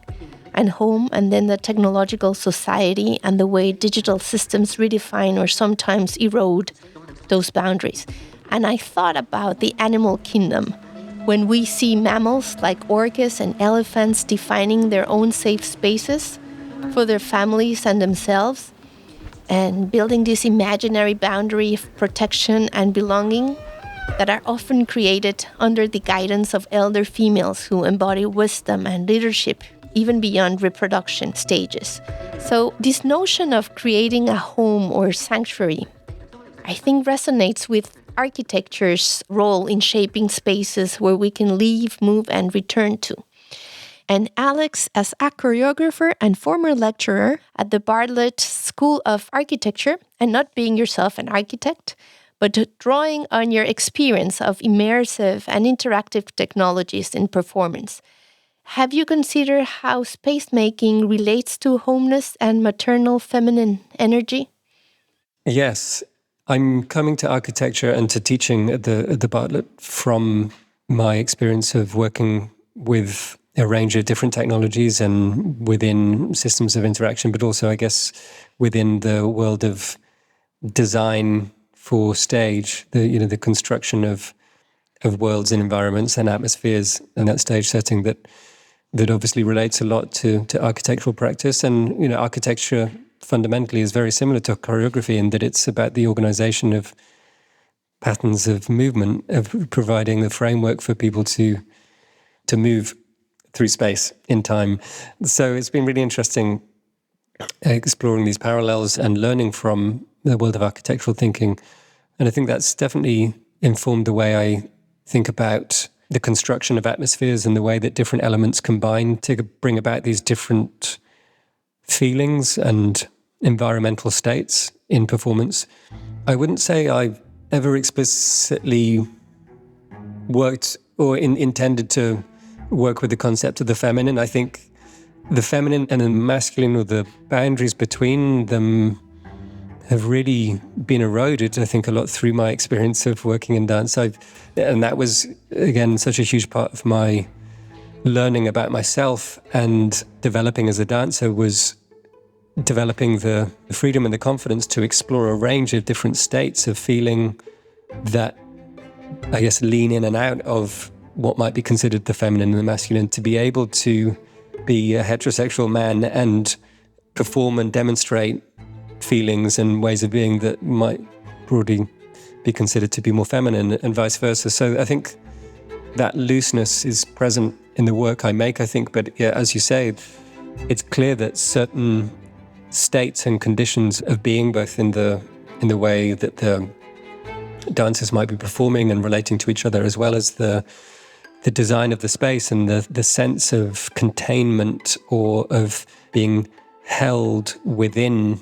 and home, and then the technological society and the way digital systems redefine or sometimes erode those boundaries. And I thought about the animal kingdom, when we see mammals like orcas and elephants defining their own safe spaces for their families and themselves, and building this imaginary boundary of protection and belonging that are often created under the guidance of elder females who embody wisdom and leadership even beyond reproduction stages. So this notion of creating a home or sanctuary, I think, resonates with architecture's role in shaping spaces where we can leave, move, and return to. And Alex, as a choreographer and former lecturer at the Bartlett School of Architecture, and not being yourself an architect, but drawing on your experience of immersive and interactive technologies in performance, have you considered how space-making relates to homeness and maternal feminine energy? Yes. I'm coming to architecture and to teaching at the Bartlett from my experience of working with a range of different technologies and within systems of interaction, but also, I guess, within the world of design for stage, the construction of worlds and environments and atmospheres in that stage setting that obviously relates a lot to architectural practice. And, architecture fundamentally is very similar to choreography in that it's about the organization of patterns of movement, of providing the framework for people to move through space in time. So it's been really interesting exploring these parallels and learning from the world of architectural thinking And I think that's definitely informed the way I think about the construction of atmospheres and the way that different elements combine to bring about these different feelings and environmental states in performance. I wouldn't say I've ever explicitly worked or intended to work with the concept of the feminine. I think the feminine and the masculine, or the boundaries between them, have really been eroded, I think, a lot through my experience of working in dance. And that was, again, such a huge part of my learning about myself and developing as a dancer, was developing the freedom and the confidence to explore a range of different states of feeling that, I guess, lean in and out of what might be considered the feminine and the masculine, to be able to be a heterosexual man and perform and demonstrate feelings and ways of being that might broadly be considered to be more feminine, and vice versa. So I think that looseness is present in the work I make, I think. But yeah, as you say, it's clear that certain states and conditions of being, both in the way that the dancers might be performing and relating to each other, as well as the design of the space and the sense of containment or of being held within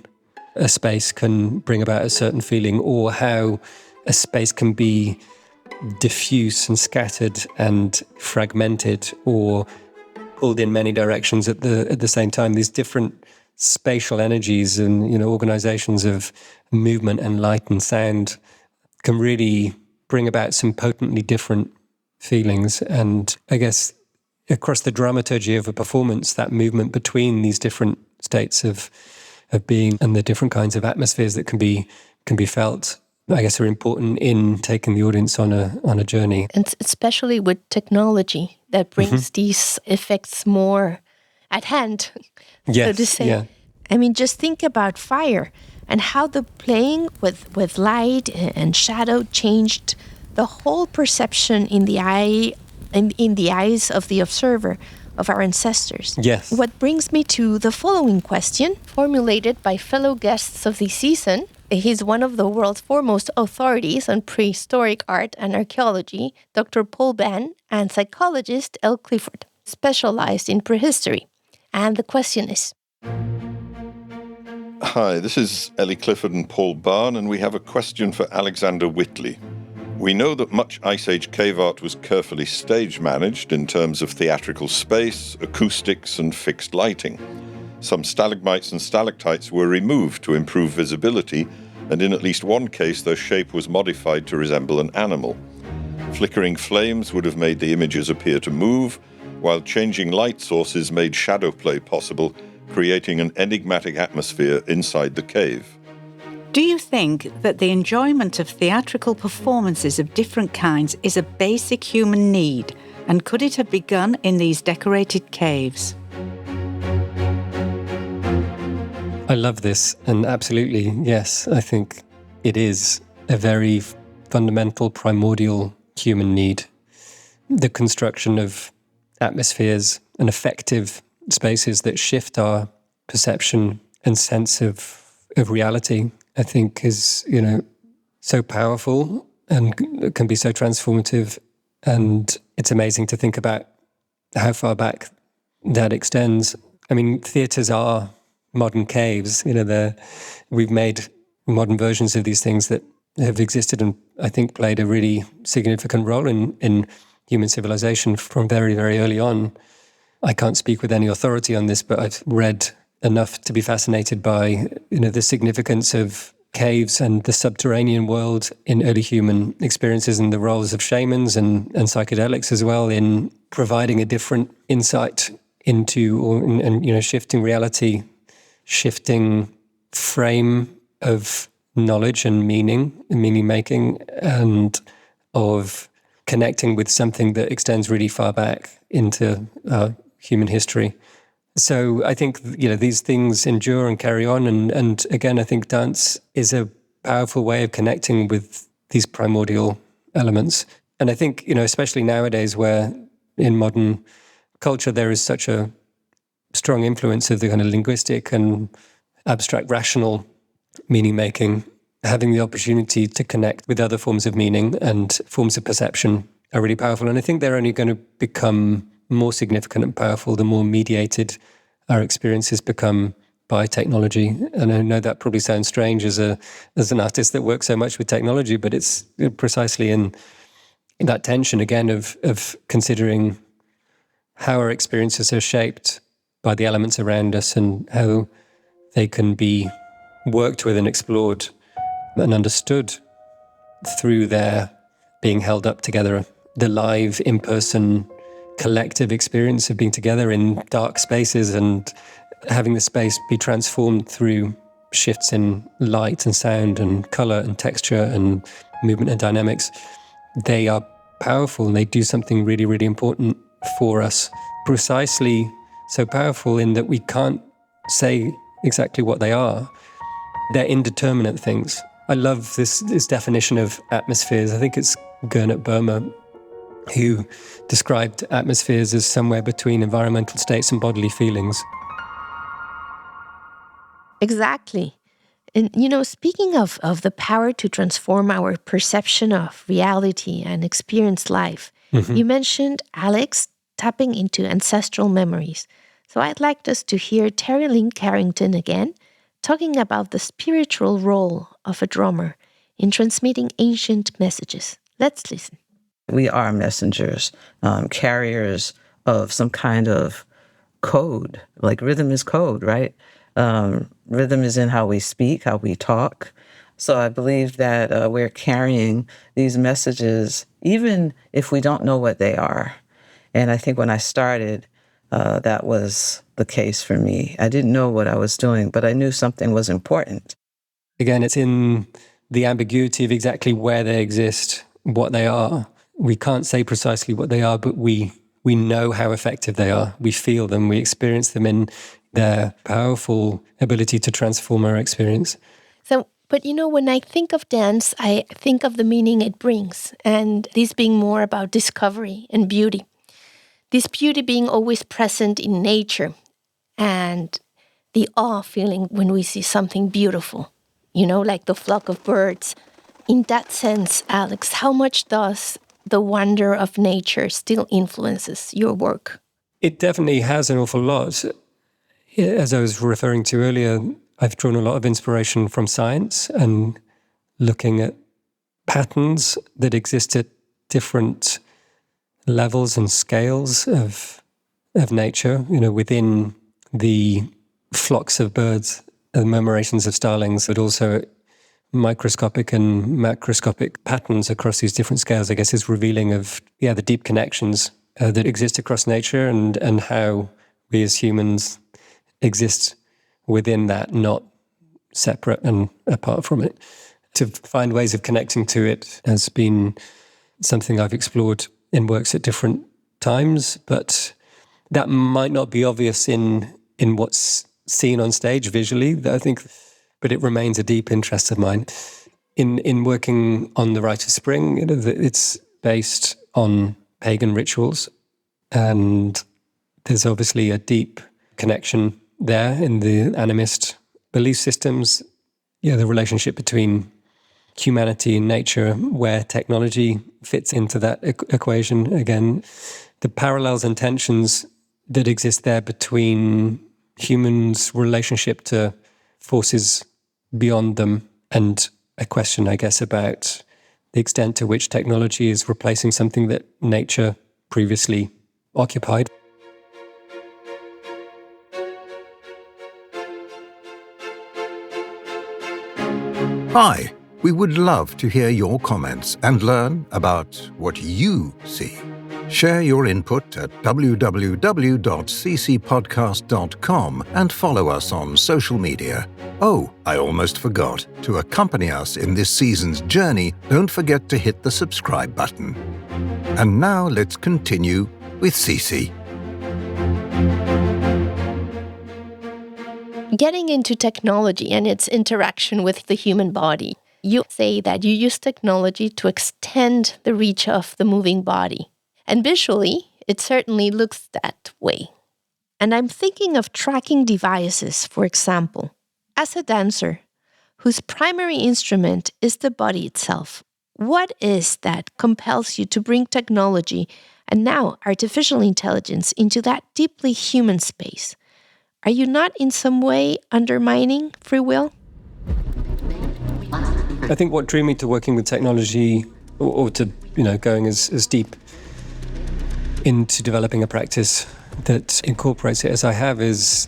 a space, can bring about a certain feeling, or how a space can be diffuse and scattered and fragmented or pulled in many directions at the same time. These different spatial energies and, organizations of movement and light and sound can really bring about some potently different feelings. And I guess across the dramaturgy of a performance, that movement between these different states of being and the different kinds of atmospheres that can be felt, I guess, are important in taking the audience on a journey. And especially with technology that brings these effects more at hand, so to say. Yeah. I mean, just think about fire and how the playing with light and shadow changed the whole perception in the eyes of the observer, of our ancestors. Yes. What brings me to the following question, formulated by fellow guests of the season. He's one of the world's foremost authorities on prehistoric art and archaeology, Dr. Paul Ban, and psychologist Elle Clifford, specialized in prehistory. And the question is... Hi, this is Ellie Clifford and Paul Barn, and we have a question for Alexander Whitley. We know that much Ice Age cave art was carefully stage managed in terms of theatrical space, acoustics, and fixed lighting. Some stalagmites and stalactites were removed to improve visibility, and in at least one case their shape was modified to resemble an animal. Flickering flames would have made the images appear to move, while changing light sources made shadow play possible, creating an enigmatic atmosphere inside the cave. Do you think that the enjoyment of theatrical performances of different kinds is a basic human need, and could it have begun in these decorated caves? I love this, and absolutely, yes, I think it is a very fundamental, primordial human need. The construction of atmospheres and effective spaces that shift our perception and sense of reality, I think, is, so powerful and can be so transformative. And it's amazing to think about how far back that extends. I mean, theatres are modern caves. We've made modern versions of these things that have existed and I think played a really significant role in human civilization from very, very early on. I can't speak with any authority on this, but I've read enough to be fascinated by, the significance of caves and the subterranean world in early human experiences, and the roles of shamans and psychedelics as well in providing a different insight into and shifting reality, shifting frame of knowledge and meaning making, and of connecting with something that extends really far back into human history. So I think, these things endure and carry on. And again, I think dance is a powerful way of connecting with these primordial elements. And I think, especially nowadays where in modern culture there is such a strong influence of the kind of linguistic and abstract rational meaning making, having the opportunity to connect with other forms of meaning and forms of perception are really powerful. And I think they're only going to become more significant and powerful the more mediated our experiences become by technology. And I know that probably sounds strange as an artist that works so much with technology, but it's precisely in that tension again of considering how our experiences are shaped by the elements around us and how they can be worked with and explored and understood through their being held up together. The live, in-person, collective experience of being together in dark spaces and having the space be transformed through shifts in light and sound and colour and texture and movement and dynamics. They are powerful and they do something really, really important for us. Precisely so powerful in that we can't say exactly what they are. They're indeterminate things. I love this definition of atmospheres. I think it's Gernot Böhmer who described atmospheres as somewhere between environmental states and bodily feelings. Exactly. And, speaking of the power to transform our perception of reality and experience life, you mentioned, Alex, tapping into ancestral memories. So I'd like us to hear Terry Lynn Carrington again, talking about the spiritual role of a drummer in transmitting ancient messages. Let's listen. We are messengers, carriers of some kind of code, like rhythm is code, right? Rhythm is in how we speak, how we talk. So I believe that we're carrying these messages, even if we don't know what they are. And I think when I started, that was the case for me. I didn't know what I was doing, but I knew something was important. Again, it's in the ambiguity of exactly where they exist, what they are. We can't say precisely what they are, but we know how effective they are. We feel them, we experience them in their powerful ability to transform our experience. So, but when I think of dance, I think of the meaning it brings, and this being more about discovery and beauty. This beauty being always present in nature, and the awe feeling when we see something beautiful, like the flock of birds. In that sense, Alex, how much does the wonder of nature still influences your work? It definitely has an awful lot. As I was referring to earlier, I've drawn a lot of inspiration from science and looking at patterns that exist at different levels and scales of nature, within the flocks of birds and murmurations of starlings, but also microscopic and macroscopic patterns across these different scales, I guess, is revealing of the deep connections that exist across nature and how we as humans exist within that, not separate and apart from it. To find ways of connecting to it has been something I've explored in works at different times, but that might not be obvious in what's seen on stage visually, I think, but it remains a deep interest of mine. In working on The Rite of Spring, it's based on pagan rituals, and there's obviously a deep connection there in the animist belief systems, the relationship between humanity and nature, where technology fits into that equation. Again, the parallels and tensions that exist there between humans' relationship to forces beyond them, and a question, I guess, about the extent to which technology is replacing something that nature previously occupied. Hi, we would love to hear your comments and learn about what you see. Share your input at www.ccpodcast.com and follow us on social media. Oh, I almost forgot. To accompany us in this season's journey, don't forget to hit the subscribe button. And now let's continue with Cici. Getting into technology and its interaction with the human body, you say that you use technology to extend the reach of the moving body. And visually, it certainly looks that way. And I'm thinking of tracking devices, for example. As a dancer, whose primary instrument is the body itself. What is that compels you to bring technology and now artificial intelligence into that deeply human space? Are you not in some way undermining free will? I think what drew me to working with technology or to, going as deep into developing a practice that incorporates it as I have is,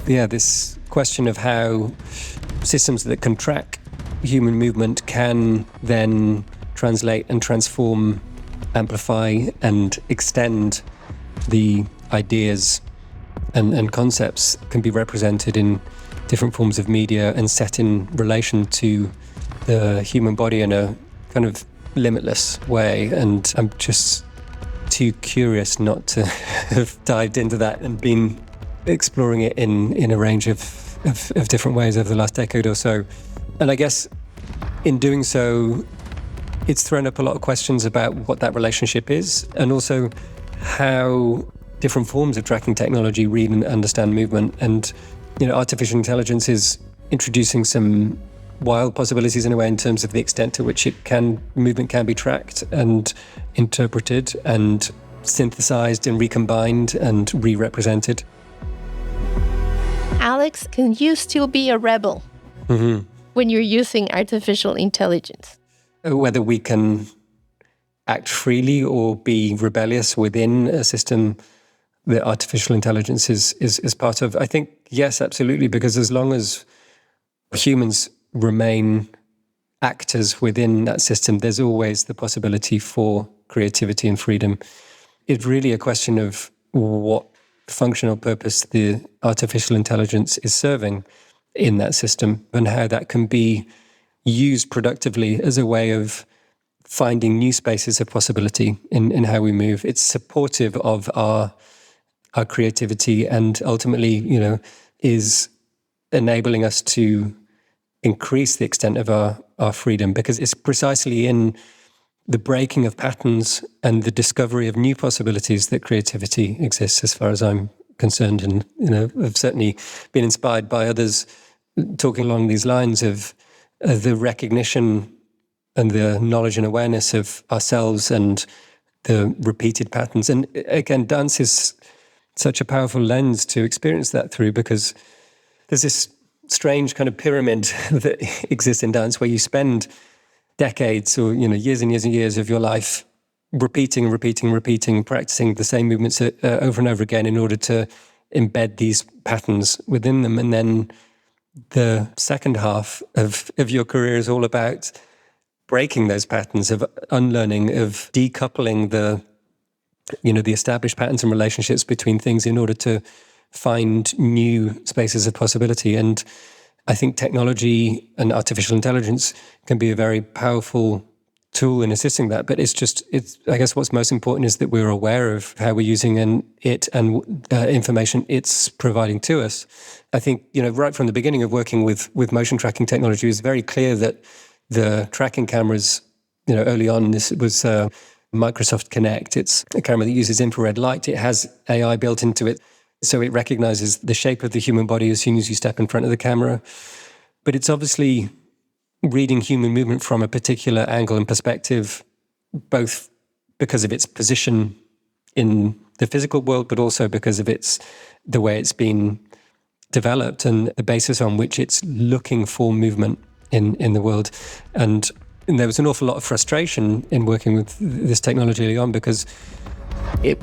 this question of how systems that can track human movement can then translate and transform, amplify and extend the ideas and concepts can be represented in different forms of media and set in relation to the human body in a kind of limitless way. And I'm just too curious not to have dived into that and been exploring it in a range of different ways over the last decade or so. And I guess in doing so, it's thrown up a lot of questions about what that relationship is and also how different forms of tracking technology read and understand movement. And, artificial intelligence is introducing some wild possibilities in a way in terms of the extent to which movement can be tracked and interpreted and synthesized and recombined and re-represented. Alex, can you still be a rebel when you're using artificial intelligence? Whether we can act freely or be rebellious within a system that artificial intelligence is part of, I think, yes, absolutely, because as long as humans remain actors within that system, there's always the possibility for creativity and freedom. It's really a question of what functional purpose the artificial intelligence is serving in that system and how that can be used productively as a way of finding new spaces of possibility in how we move. It's supportive of our creativity and ultimately, is enabling us to increase the extent of our freedom, because it's precisely in the breaking of patterns and the discovery of new possibilities that creativity exists, as far as I'm concerned. And, I've certainly been inspired by others talking along these lines of the recognition and the knowledge and awareness of ourselves and the repeated patterns. And again, dance is such a powerful lens to experience that through, because there's this strange kind of pyramid that exists in dance where you spend decades or, years and years and years of your life repeating, practicing the same movements over and over again in order to embed these patterns within them. And then the second half of your career is all about breaking those patterns, of unlearning, of decoupling the established patterns and relationships between things in order to find new spaces of possibility. And I think technology and artificial intelligence can be a very powerful tool in assisting that. But I guess what's most important is that we're aware of how we're using it and information it's providing to us. I think, right from the beginning of working with motion tracking technology, it was very clear that the tracking cameras, early on, this was Microsoft Kinect. It's a camera that uses infrared light. It has AI built into it, so it recognizes the shape of the human body as soon as you step in front of the camera. But it's obviously reading human movement from a particular angle and perspective, both because of its position in the physical world, but also because of the way it's been developed and the basis on which it's looking for movement in the world. And there was an awful lot of frustration in working with this technology early on, because it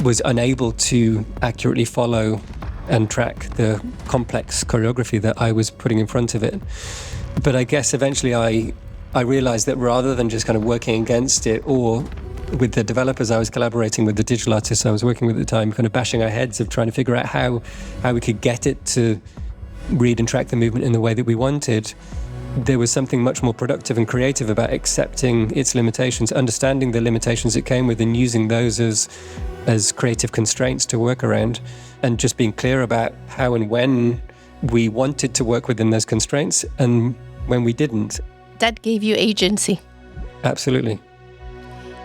was unable to accurately follow and track the complex choreography that I was putting in front of it. But I guess eventually I realized that rather than just kind of working against it, or with the developers I was collaborating with, the digital artists I was working with at the time, kind of bashing our heads of trying to figure out how we could get it to read and track the movement in the way that we wanted, there was something much more productive and creative about accepting its limitations, understanding the limitations it came with, and using those as creative constraints to work around, and just being clear about how and when we wanted to work within those constraints and when we didn't. That gave you agency. Absolutely.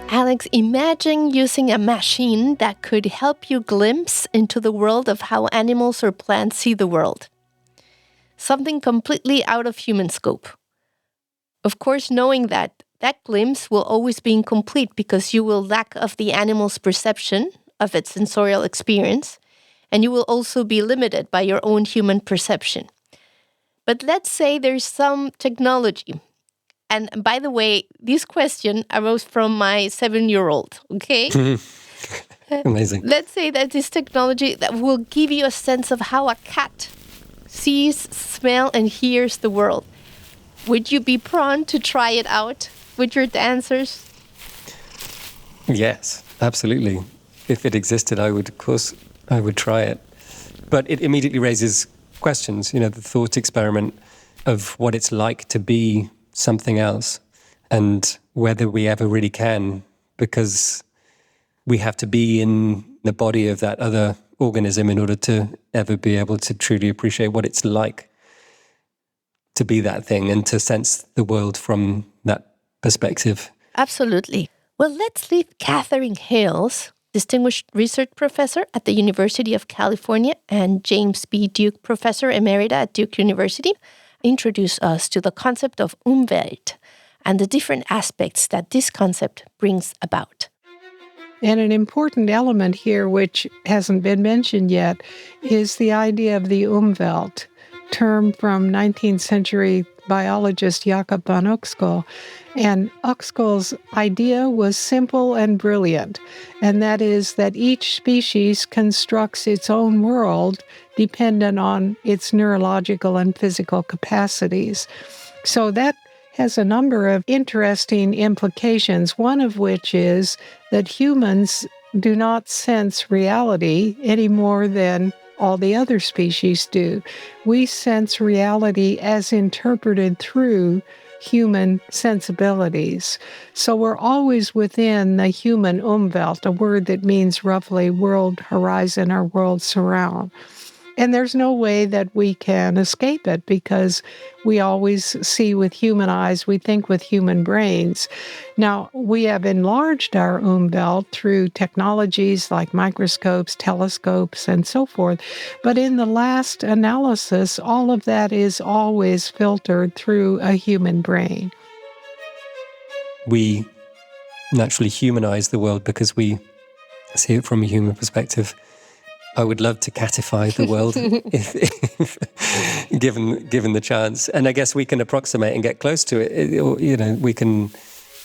Alex, imagine using a machine that could help you glimpse into the world of how animals or plants see the world. something completely out of human scope. Of course, knowing that glimpse will always be incomplete because you will lack of the animal's perception of its sensorial experience, and you will also be limited by your own human perception. But let's say there's some technology. And by the way, this question arose from my 7-year-old, okay? Amazing. Let's say that this technology that will give you a sense of how a cat sees, smells, and hears the world. Would you be prone to try it out with your dancers? Yes, absolutely. If it existed, I would try it. But it immediately raises questions, the thought experiment of what it's like to be something else and whether we ever really can, because we have to be in the body of that other organism in order to ever be able to truly appreciate what it's like to be that thing and to sense the world from that perspective. Absolutely. Well, let's leave Catherine Hales, Distinguished Research Professor at the University of California, and James B. Duke, Professor Emerita at Duke University, introduce us to the concept of Umwelt and the different aspects that this concept brings about. And an important element here, which hasn't been mentioned yet, is the idea of the Umwelt, term from 19th century biologist Jakob von Uexküll. And Uexküll's idea was simple and brilliant, and that is that each species constructs its own world dependent on its neurological and physical capacities. So that has a number of interesting implications, one of which is that humans do not sense reality any more than all the other species do. We sense reality as interpreted through human sensibilities. So we're always within the human Umwelt, a word that means roughly world horizon or world surround. And there's no way that we can escape it because we always see with human eyes, we think with human brains. Now, we have enlarged our Umwelt through technologies like microscopes, telescopes, and so forth. But in the last analysis, all of that is always filtered through a human brain. We naturally humanize the world because we see it from a human perspective. I would love to catify the world if given the chance. And I guess we can approximate and get close to it. We can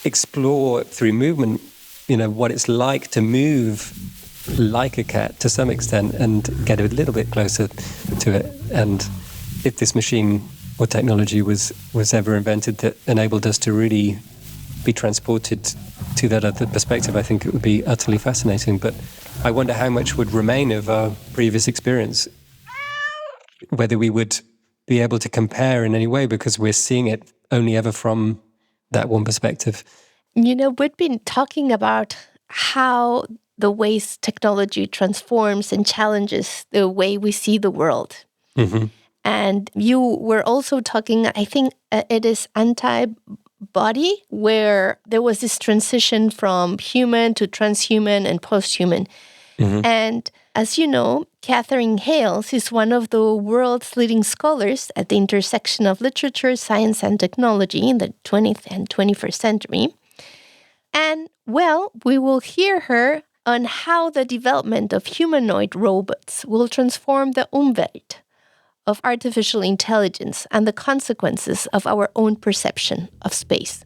explore through movement, what it's like to move like a cat to some extent and get a little bit closer to it. And if this machine or technology was ever invented that enabled us to really be transported to that other perspective, I think it would be utterly fascinating. But I wonder how much would remain of our previous experience, whether we would be able to compare in any way because we're seeing it only ever from that one perspective. We've been talking about how the ways technology transforms and challenges the way we see the world. Mm-hmm. And you were also talking, I think it is antibody, where there was this transition from human to transhuman and posthuman. Mm-hmm. And as you know, Catherine Hales is one of the world's leading scholars at the intersection of literature, science, and technology in the 20th and 21st century. And, we will hear her on how the development of humanoid robots will transform the Umwelt of artificial intelligence and the consequences of our own perception of space.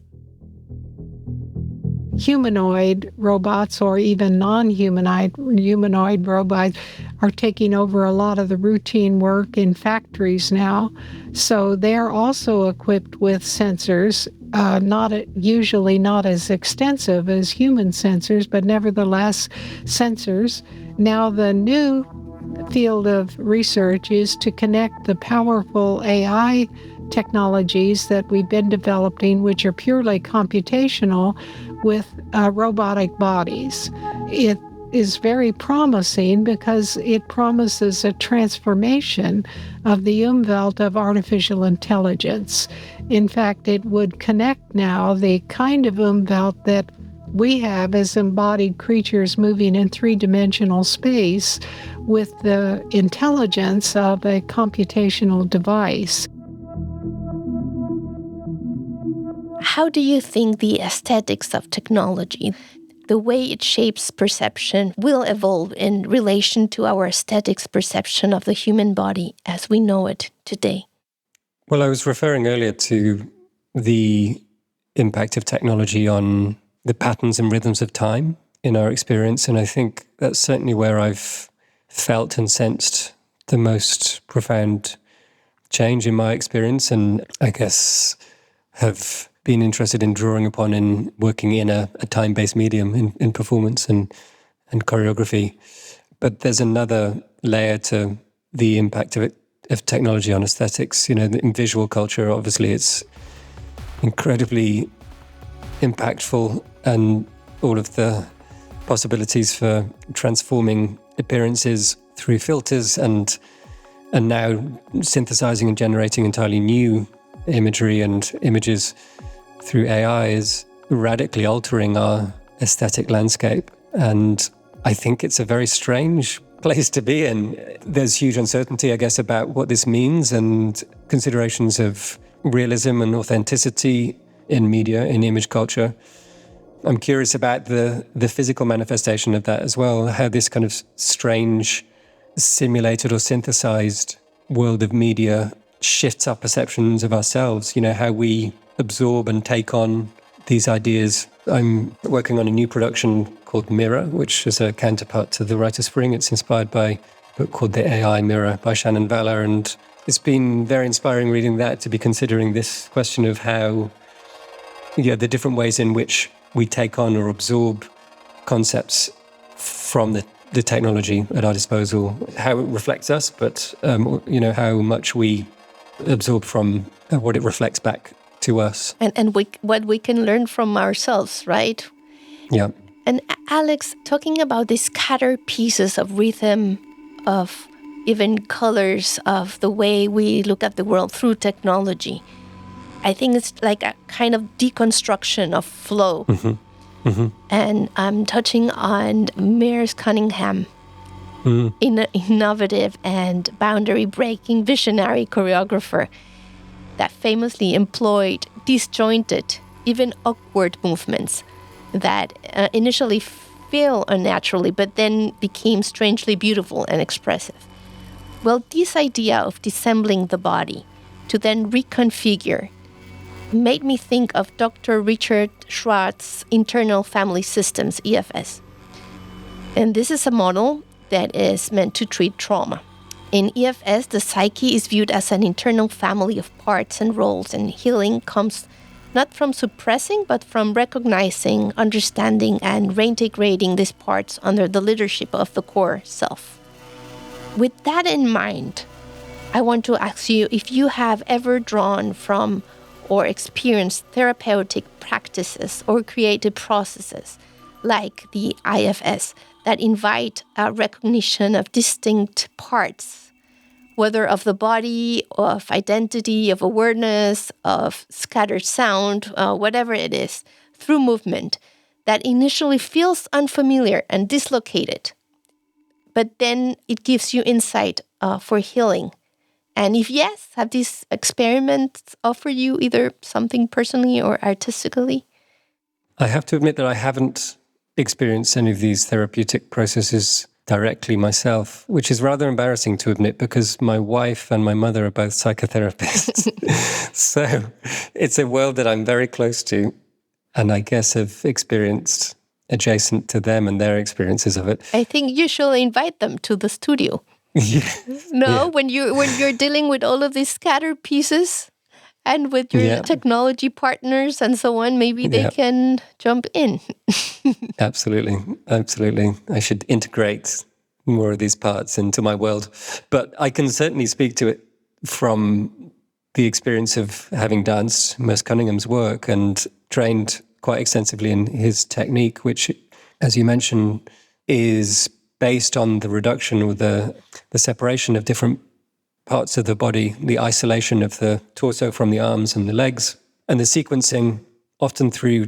Humanoid robots or even non-humanoid robots are taking over a lot of the routine work in factories now. So they're also equipped with sensors, usually not as extensive as human sensors, but nevertheless sensors. Now the new field of research is to connect the powerful AI technologies that we've been developing, which are purely computational, with robotic bodies. It is very promising because it promises a transformation of the Umwelt of artificial intelligence. In fact, it would connect now the kind of Umwelt that we have as embodied creatures moving in three-dimensional space with the intelligence of a computational device. How do you think the aesthetics of technology, the way it shapes perception, will evolve in relation to our aesthetics perception of the human body as we know it today? Well, I was referring earlier to the impact of technology on the patterns and rhythms of time in our experience, and I think that's certainly where I've felt and sensed the most profound change in my experience, and I guess have been interested in drawing upon in working in a time-based medium in performance and choreography. But there's another layer to the impact of technology on aesthetics. In visual culture, obviously, it's incredibly impactful, and all of the possibilities for transforming appearances through filters and now synthesizing and generating entirely new imagery and images through AI is radically altering our aesthetic landscape. And I think it's a very strange place to be in. There's huge uncertainty, I guess, about what this means, and considerations of realism and authenticity in media, in image culture. I'm curious about the physical manifestation of that as well, how this kind of strange, simulated or synthesized world of media shifts our perceptions of ourselves, how we absorb and take on these ideas. I'm working on a new production called Mirror, which is a counterpart to The Rite of Spring. It's inspired by a book called The AI Mirror by Shannon Valor, and it's been very inspiring reading that, to be considering this question of how, the different ways in which we take on or absorb concepts from the technology at our disposal, how it reflects us, but how much we absorb from what it reflects back to us. And what we can learn from ourselves, right? Yeah. And Alex, talking about these scattered pieces of rhythm, of even colors, of the way we look at the world through technology, I think it's like a kind of deconstruction of flow. Mm-hmm. Mm-hmm. And I'm touching on Mears Cunningham, innovative and boundary-breaking visionary choreographer that famously employed disjointed, even awkward movements that initially feel unnaturally, but then became strangely beautiful and expressive. Well, this idea of dissembling the body to then reconfigure made me think of Dr. Richard Schwartz's Internal Family Systems, EFS. And this is a model that is meant to treat trauma. In EFS, the psyche is viewed as an internal family of parts and roles, and healing comes not from suppressing, but from recognizing, understanding, and reintegrating these parts under the leadership of the core self. With that in mind, I want to ask you if you have ever drawn from or experienced therapeutic practices or creative processes like the IFS that invite a recognition of distinct parts, whether of the body, of identity, of awareness, of scattered sound, whatever it is, through movement that initially feels unfamiliar and dislocated, but then it gives you insight for healing. And if yes, have these experiments offered you either something personally or artistically? I have to admit that I haven't experienced any of these therapeutic processes directly myself, which is rather embarrassing to admit because my wife and my mother are both psychotherapists. So it's a world that I'm very close to, and I guess have experienced adjacent to them and their experiences of it. I think you should invite them to the studio. Yeah. No, yeah. when you're dealing with all of these scattered pieces and with your technology partners and so on, maybe they can jump in. Absolutely. I should integrate more of these parts into my world. But I can certainly speak to it from the experience of having danced Merce Cunningham's work and trained quite extensively in his technique, which, as you mentioned, is based on the reduction or the separation of different parts of the body, the isolation of the torso from the arms and the legs, and the sequencing, often through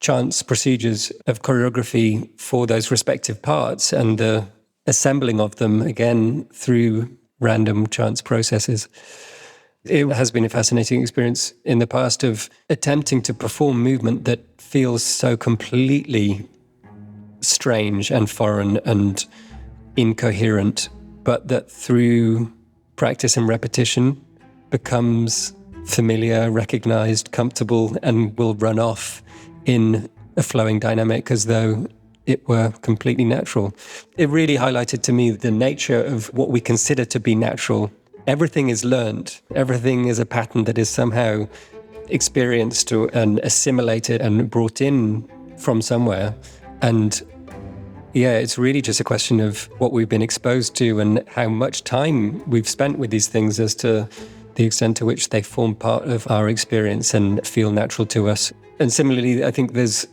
chance procedures of choreography for those respective parts and the assembling of them again through random chance processes. It has been a fascinating experience in the past of attempting to perform movement that feels so completely strange and foreign and incoherent, but that through practice and repetition becomes familiar, recognized, comfortable, and will run off in a flowing dynamic as though it were completely natural. It really highlighted to me the nature of what we consider to be natural. Everything is learned. Everything is a pattern that is somehow experienced and assimilated and brought in from somewhere. And yeah, it's really just a question of what we've been exposed to and how much time we've spent with these things as to the extent to which they form part of our experience and feel natural to us. And similarly, I think there's,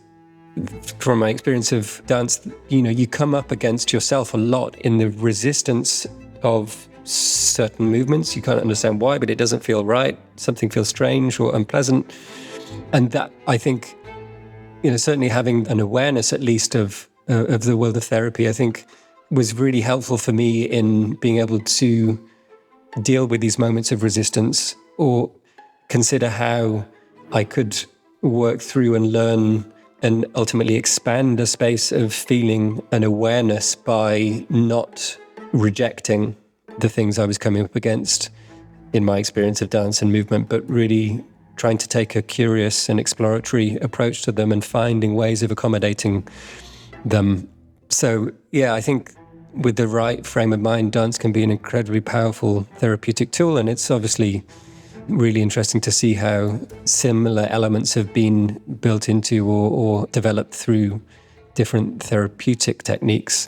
from my experience of dance, you come up against yourself a lot in the resistance of certain movements. You can't understand why, but it doesn't feel right. Something feels strange or unpleasant. And that, I think, certainly having an awareness at least of the world of therapy, I think was really helpful for me in being able to deal with these moments of resistance or consider how I could work through and learn and ultimately expand a space of feeling and awareness by not rejecting the things I was coming up against in my experience of dance and movement, but really trying to take a curious and exploratory approach to them and finding ways of accommodating them. So, yeah, I think with the right frame of mind, dance can be an incredibly powerful therapeutic tool. And it's obviously really interesting to see how similar elements have been built into or developed through different therapeutic techniques.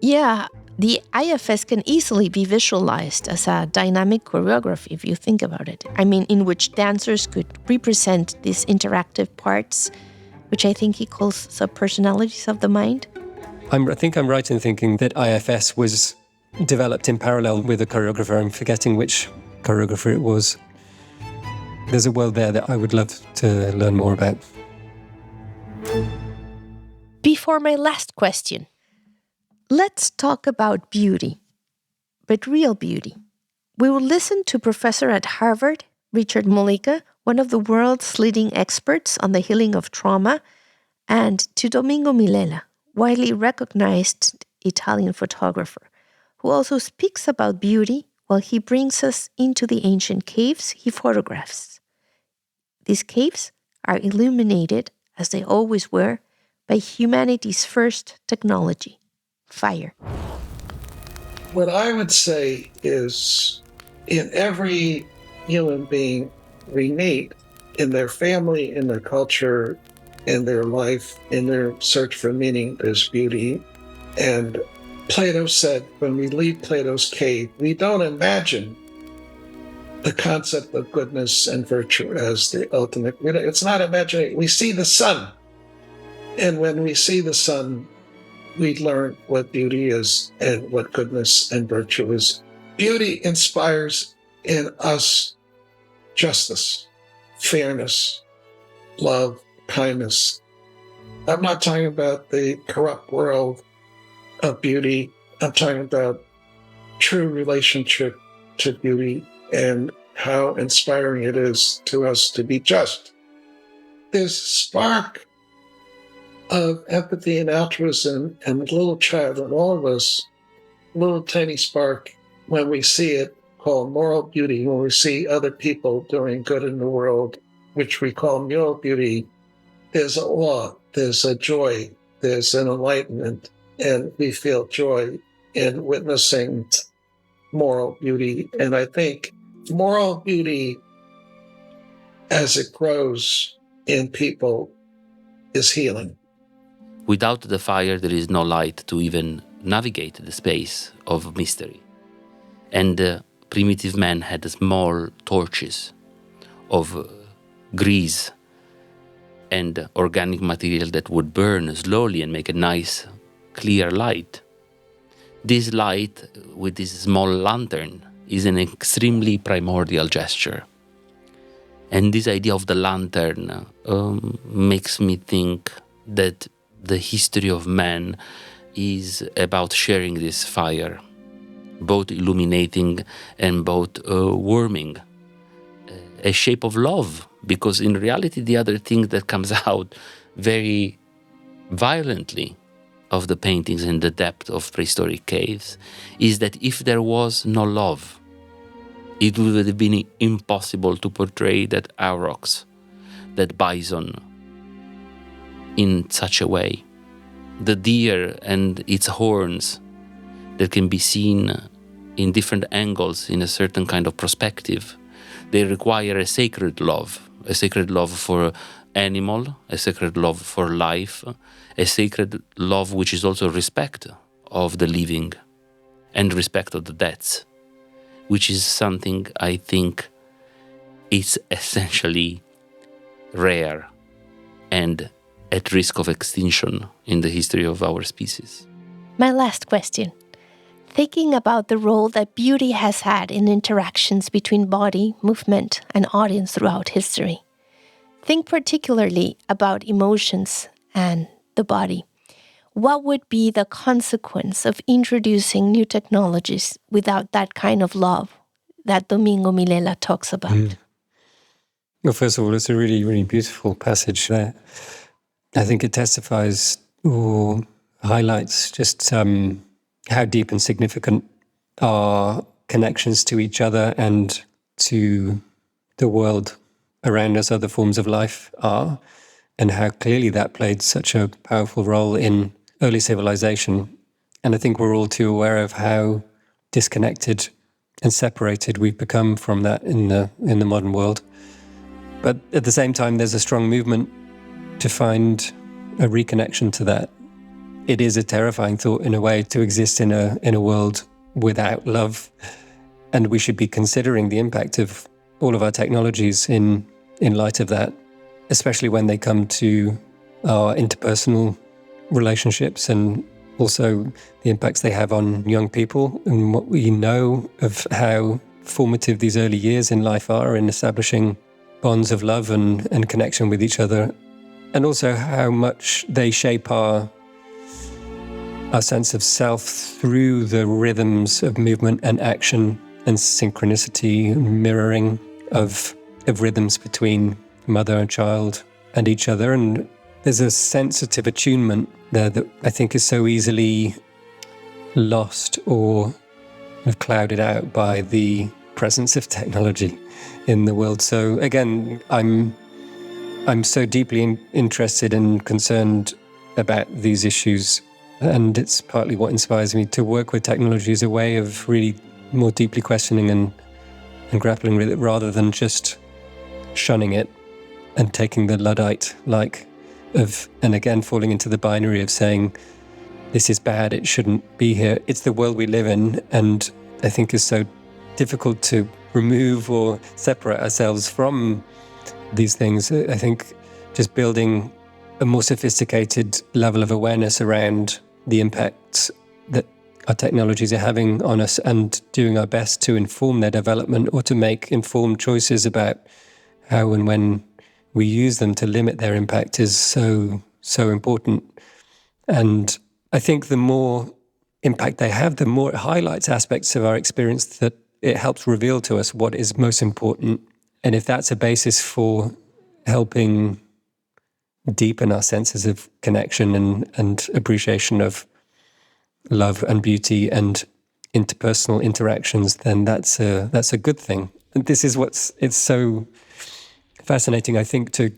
Yeah, the IFS can easily be visualized as a dynamic choreography if you think about it. I mean, in which dancers could represent these interactive parts, which I think he calls subpersonalities of the mind. I think I'm right in thinking that IFS was developed in parallel with a choreographer. I'm forgetting which choreographer it was. There's a world there that I would love to learn more about. Before my last question, let's talk about beauty, but real beauty. We will listen to Professor at Harvard, Richard Mullica, one of the world's leading experts on the healing of trauma, and to Domingo Millela, widely recognized Italian photographer, who also speaks about beauty while he brings us into the ancient caves he photographs. These caves are illuminated, as they always were, by humanity's first technology, fire. What I would say is, in every human being, we meet in their family, in their culture, in their life, in their search for meaning, there's beauty. And Plato said, when we leave Plato's cave, we don't imagine the concept of goodness and virtue as the ultimate. It's not imaginary. We see the sun. And when we see the sun, we learn what beauty is and what goodness and virtue is. Beauty inspires in us justice, fairness, love, kindness. I'm not talking about the corrupt world of beauty. I'm talking about true relationship to beauty and how inspiring it is to us to be just. This spark of empathy and altruism and the little child in all of us, little tiny spark, when we see it, called moral beauty, when we see other people doing good in the world, which we call moral beauty, there's an awe, there's a joy, there's an enlightenment, and we feel joy in witnessing moral beauty. And I think moral beauty, as it grows in people, is healing. Without the fire, there is no light to even navigate the space of mystery. And primitive man had small torches of grease and organic material that would burn slowly and make a nice, clear light. This light, with this small lantern, is an extremely primordial gesture. And this idea of the lantern makes me think that the history of man is about sharing this fire, both illuminating and both warming, a shape of love. Because in reality, the other thing that comes out very violently of the paintings in the depth of prehistoric caves is that if there was no love, it would have been impossible to portray that aurochs, that bison, in such a way. The deer and its horns that can be seen in different angles in a certain kind of perspective, they require a sacred love for animal, a sacred love for life, a sacred love which is also respect of the living and respect of the dead, which is something I think is essentially rare and at risk of extinction in the history of our species. My last question. Thinking about the role that beauty has had in interactions between body, movement, and audience throughout history. Think particularly about emotions and the body. What would be the consequence of introducing new technologies without that kind of love that Domingo Milella talks about? Well, first of all, it's a really, really beautiful passage there. I think it testifies or highlights just how deep and significant our connections to each other and to the world around us, other forms of life are, and how clearly that played such a powerful role in early civilization. And I think we're all too aware of how disconnected and separated we've become from that in the modern world. But at the same time, there's a strong movement to find a reconnection to that. It is a terrifying thought in a way to exist in a world without love. And we should be considering the impact of all of our technologies in light of that, especially when they come to our interpersonal relationships and also the impacts they have on young people and what we know of how formative these early years in life are in establishing bonds of love and connection with each other, and also how much they shape our sense of self through the rhythms of movement and action and synchronicity and mirroring of rhythms between mother and child and each other. And there's a sensitive attunement there that I think is so easily lost or clouded out by the presence of technology in the world. So again, I'm so deeply interested and concerned about these issues, and it's partly what inspires me to work with technology as a way of really more deeply questioning and grappling with it rather than just shunning it and taking the Luddite and again falling into the binary of saying this is bad, it shouldn't be here. It's the world we live in, and I think is so difficult to remove or separate ourselves from these things. I think just building a more sophisticated level of awareness around the impacts that our technologies are having on us and doing our best to inform their development or to make informed choices about how and when we use them to limit their impact is so important. And I think the more impact they have, the more it highlights aspects of our experience that it helps reveal to us what is most important. And if that's a basis for helping deepen our senses of connection and appreciation of love and beauty and interpersonal interactions, then that's a good thing. And this is it's so fascinating, I think, to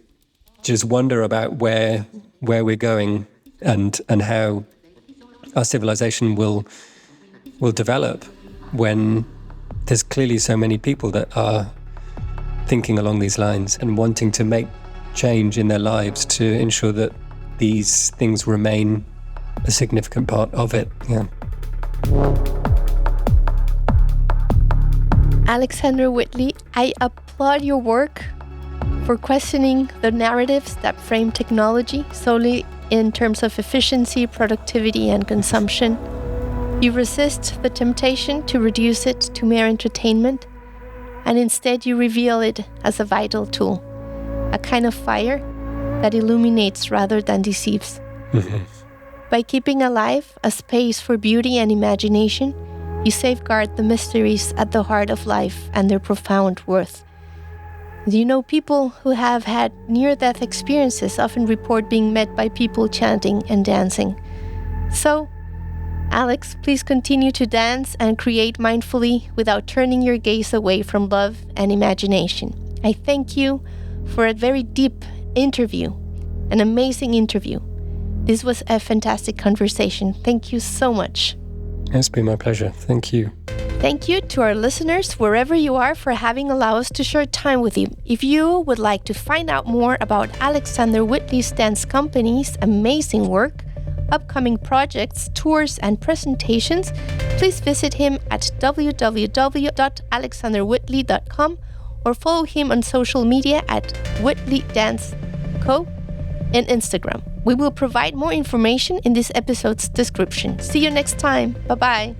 just wonder about where we're going and how our civilization will develop when there's clearly so many people that are thinking along these lines and wanting to make change in their lives to ensure that these things remain a significant part of it. Yeah. Alexander Whitley, I applaud your work for questioning the narratives that frame technology solely in terms of efficiency, productivity, and consumption. You resist the temptation to reduce it to mere entertainment, and instead you reveal it as a vital tool, a kind of fire that illuminates rather than deceives. By keeping alive a space for beauty and imagination, you safeguard the mysteries at the heart of life and their profound worth. You know, people who have had near-death experiences often report being met by people chanting and dancing. So, Alex, please continue to dance and create mindfully without turning your gaze away from love and imagination. I thank you for a very deep interview, an amazing interview. This was a fantastic conversation. Thank you so much. It's been my pleasure. Thank you. Thank you to our listeners, wherever you are, for having allowed us to share time with you. If you would like to find out more about Alexander Whitley's dance company's amazing work, upcoming projects, tours, and presentations, please visit him at www.alexanderwhitley.com or follow him on social media at Whitley Dance Co. and Instagram. We will provide more information in this episode's description. See you next time. Bye-bye.